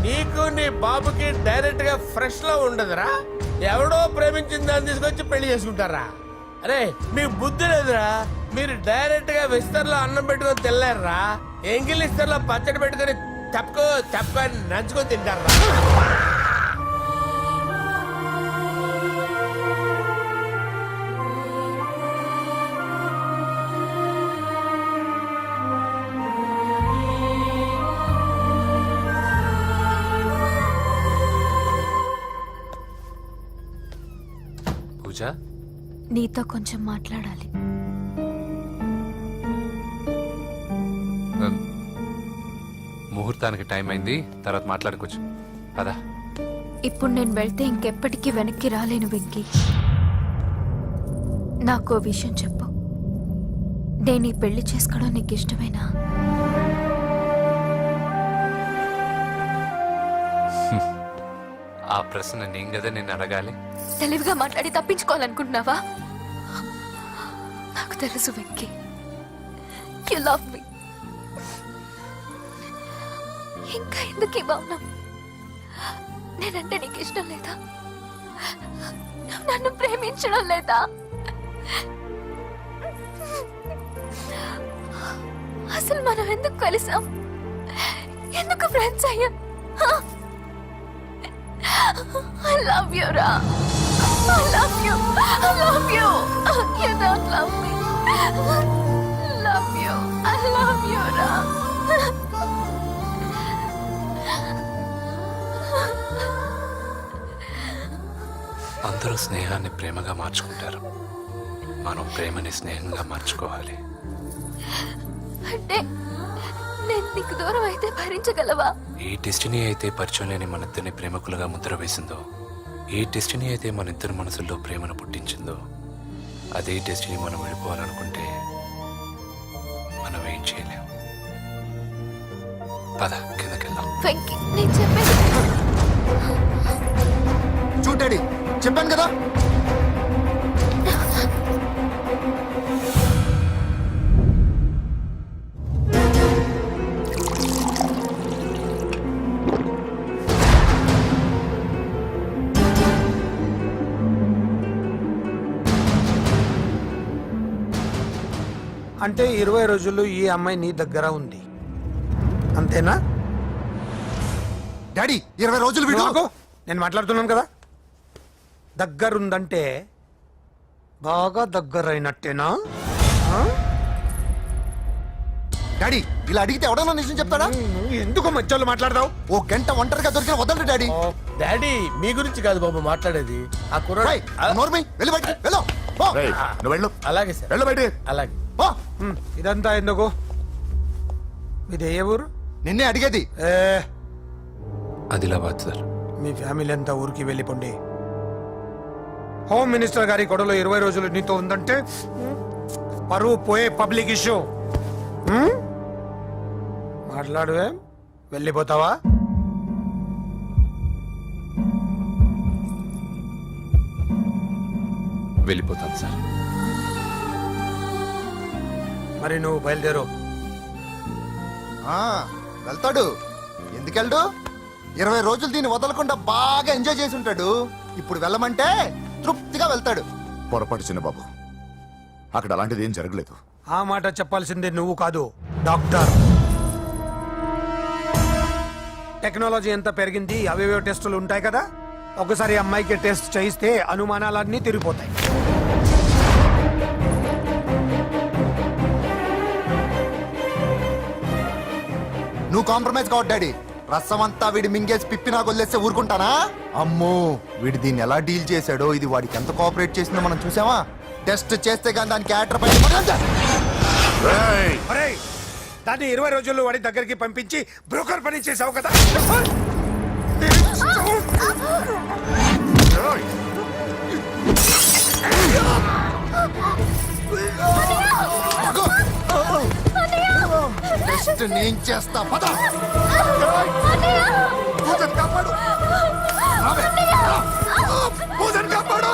నీకు నీ బాబుకి డైరెక్ట్ గా ఫ్రెష్ లో ఉండదురా. ఎవడో ప్రేమించిన దాన్ని తీసుకొచ్చి పెళ్లి చేసుకుంటారా? అరే మీకు బుద్ధి లేదురా. మీరు డైరెక్ట్ గా విస్తర్లో అన్నం పెట్టుకొని తినలేరురా. ఎంగిల్ ఇస్తర్లో పచ్చడి పెట్టుకొని తప్పుకో నంచుకొని తింటారా. పూజ, నీతో కొంచెం మాట్లాడాలి. ముహూర్తానికి టైం అయింది, తర్వాత మాట్లాడుకోవచ్చు. పదా. ఇప్పుడు నేను వెళ్తే ఇంకెప్పటికీ వెనక్కి రాలేను వెంకీ. నాకు ఓ విషయం చెప్పు, నేను ఈ పెళ్లి చేసుకోవడం నీకు ఇష్టమేనా? ఆ ప్రశ్న నేను కదా నిన్ను అడగాలి. తెలివిగా మాట్లాడి తప్పించుకోవాలనుకుంటున్నావా? నాకు తెలుసు వెంకీ, యు లవ్ మీ. ఇంకా ఎందుకు ఈ మౌనం? నేనంటే నీకు ఇష్టం లేదా? నువ్వు నన్ను ప్రేమించడం లేదా? అసలు మనం ఎందుకు కలిసాం? ఎందుకు ఫ్రెండ్స్ అయ్యాం? I love you, Ra. I love you. I love you. You don't love me. Love you. I love you, Ra. అందరూ స్నేహాన్ని ప్రేమగా మార్చుకుంటారు, మనం ప్రేమని స్నేహంగా మార్చుకోవాలి. అంటే నేను నీకు దూరం అయితే భరించగలవా? ఏ డెస్టినీ అయితే పరిచయం లేని మన ఇద్దరిని ప్రేమకులుగా ముద్ర వేసిందో, ఏ డెస్టినీ అయితే మన ఇద్దరి మనసుల్లో ప్రేమను పుట్టించిందో, అదే డెస్టినీ మనం వెళ్ళిపోవాలనుకుంటే మనం ఏం చేయలేం. పద కిందకెళ్దాం. వెంకీ, నేను చెప్పేది చూడండి, చెప్పాను కదా. అంటే 20 రోజులు ఈ అమ్మాయి నీ దగ్గర ఉంది, అంతేనా? డాడీ 20 రోజులు వీడు ఆగు. నేను మాట్లాడుతున్నాను కదా. దగ్గరుందంటే బాగా దగ్గరైనట్టేనా? డాడీ ఇలా అడిగితే ఎవడన్నా నిజం చెప్తాడా? ఎందుకు మధ్యలో మాట్లాడదావు? ఓ గంట ఒంటరిగా దొరికిన వదలరు డాడీ. డాడీ మీ గురించి కాదు బాబు మాట్లాడేది, ఆ కుర్రాడు. నోర్మి వెళ్ళి బయటికి వెళ్ళు. రేయ్, నువ్వు వెళ్ళు. అలాగే సార్, వెళ్ళు బయటికి. అలాగే. ఇదంతా ఎందుకు? ఇది ఏ ఊరు? నిన్నే అడిగేది. ఆదిలాబాద్ సార్. మీ ఫ్యామిలీ అంతా ఊరికి వెళ్ళిపోండి. హోమ్ మినిస్టర్ గారి గొడవలో 20 రోజులు నీతో ఉందంటే పరువు పోయే పబ్లిక్ ఇష్యూ. మాట్లాడువే. వెళ్ళిపోతావా? వెళ్ళిపోతాను సార్. మరి నువ్వు బయలుదేరు. వెళ్తాడు. ఎందుకెళ్ళడు? 20 రోజులు దీన్ని వదలకుండా బాగా ఎంజాయ్ చేసి ఉంటాడు. ఇప్పుడు వెళ్ళమంటే తృప్తిగా వెళ్తాడు. పొరపాటు చిన్నబాబు, అక్కడ అలాంటిది ఏం జరగలేదు. ఆ మాట చెప్పాల్సిందే నువ్వు కాదు, డాక్టర్. టెక్నాలజీ ఎంత పెరిగింది, అవేవో టెస్టులు ఉంటాయి కదా. ఒకసారి అమ్మాయికి టెస్ట్ చేయిస్తే అనుమానాలన్నీ తిరిగిపోతాయి. నువ్వు కాంప్రమైజ్ కావద్దు డాడీ. రసం అంతా వీడి మింగేసి పిప్పి నాకు వదిలేస్తే ఊరుకుంటానా? అమ్మో, వీడు దీన్ని ఎలా డీల్ చేశాడో, ఇది వాడికి ఎంత కోఆపరేట్ చేసిందో మనం చూసావా? టెస్ట్ చేస్తే కానీ దానికి యాటర్ పై ఒరేయ్, దాన్ని 20 రోజుల్లో వాడి దగ్గరికి పంపించి బ్రోకర్ పని చేసావు కదా. టెస్ట్ నేను చేస్తా. పద. పూజను కాపాడు. పూజను కాపాడు.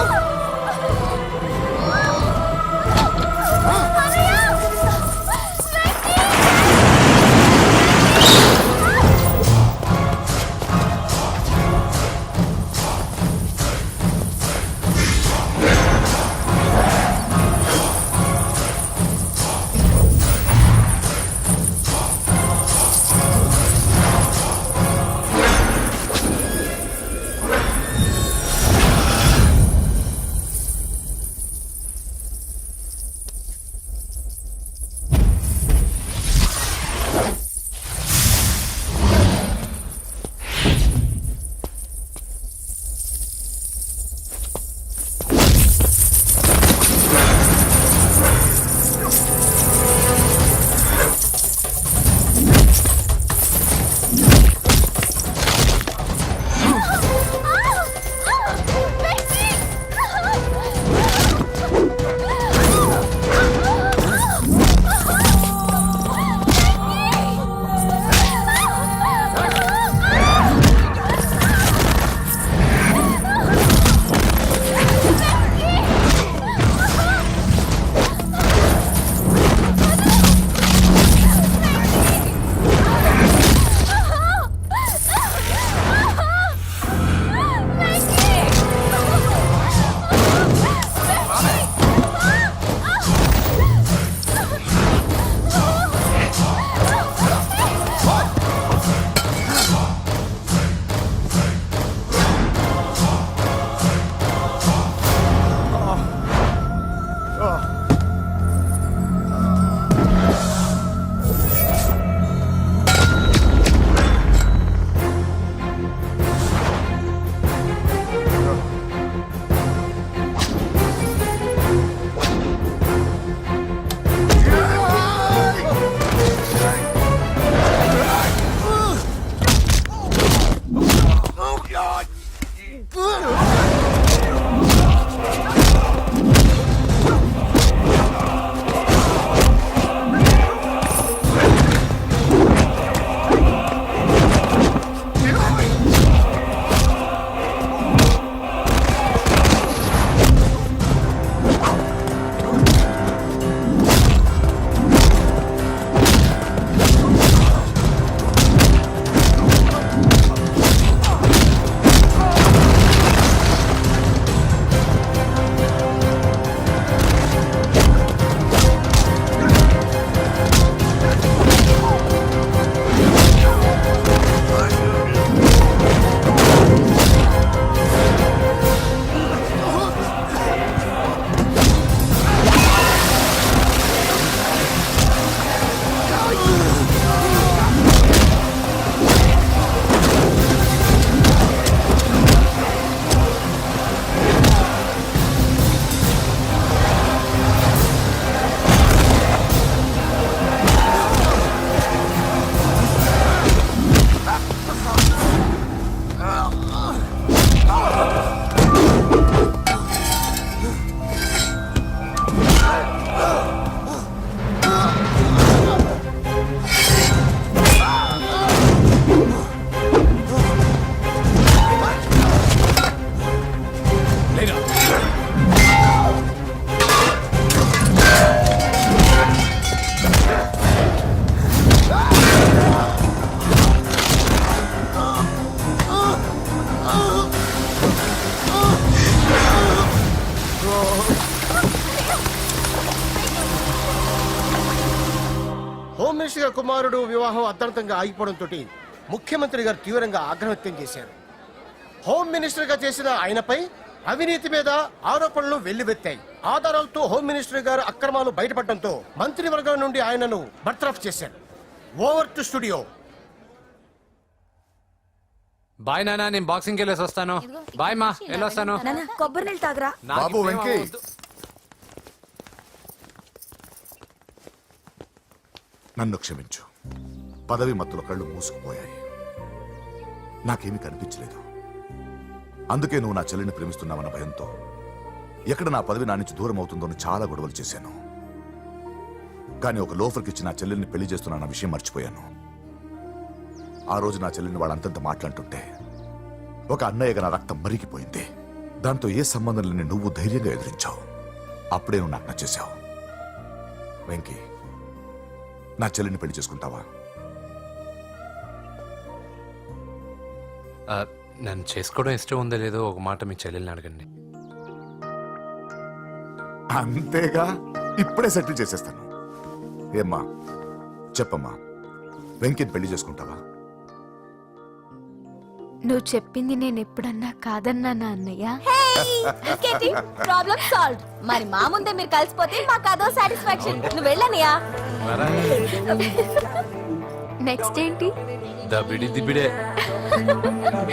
మినిస్టర్ గారి కుమారుడు వివాహం అర్ధాంతంగా ఆగిపోవడంతో ముఖ్యమంత్రి గారు తీవ్రంగా ఆగ్రహం వ్యక్తం చేశారు. హోమ్ మినిస్టర్ గా చేసిన ఆయనపై అవినీతి మీద ఆరోపణలు వెల్లువెత్తాయి. ఆధారాలతో హోమ్ మినిస్టర్ గారు అక్రమాలు బయటపడడంతో మంత్రివర్గం నుండి ఆయనను బర్తరఫ్ చేశారు. Over to studio. బాయ్ నానా, నేను బాక్సింగ్కి వెళ్ళేసి వస్తాను. బాయ్ మా, వెళ్ళొస్తాను. కొబ్బరి నీళ్ళు తాగరా. బాబు వెంకీ, నన్ను క్షమించు. పదవి మత్తుల కళ్ళు మూసుకుపోయాయి. నాకేమీ కనిపించలేదు. అందుకే నువ్వు నా చెల్లిని ప్రేమిస్తున్నావన్న భయంతో ఎక్కడ నా పదవి నా నుంచి దూరం అవుతుందో అని చాలా గొడవలు చేశాను. కానీ ఒక లోఫర్కి ఇచ్చి నా చెల్లెల్ని పెళ్లి చేస్తున్నా విషయం మర్చిపోయాను. ఆ రోజు నా చెల్లెల్ని వాళ్ళంతంత మాట్లాడుతుంటే ఒక అన్నయ్యగా నా రక్తం మరిగిపోయింది. దాంతో ఏ సంబంధం లేని నువ్వు ధైర్యంగా ఎదిరించావు. అప్పుడే నువ్వు నాకు నచ్చేశావు. వెంకీ, నా చెల్లిని పెళ్లి చేసుకుంటావా? నన్ను చేసుకోవడం ఇష్టం ఉందో లేదో ఒక మాట మీ చెల్లెల్ని అడగండి. అంతేగా, ఇప్పుడే సెటిల్ చేసేస్తాను. ఏమ్మా చెప్పమ్మా, వెంకీని పెళ్లి చేసుకుంటావా? నువ్వు చెప్పింది నేను ఎప్పుడన్నా కాదన్నానా అన్నయ్య? Problem solve. మరి మా ముందే మీరు కలిసిపోతే మాకు అదో సాటిస్ఫాక్షన్. నువ్వు వెళ్ళనియా. నెక్స్ట్ ఏంటి? దబిడి దిబిడే.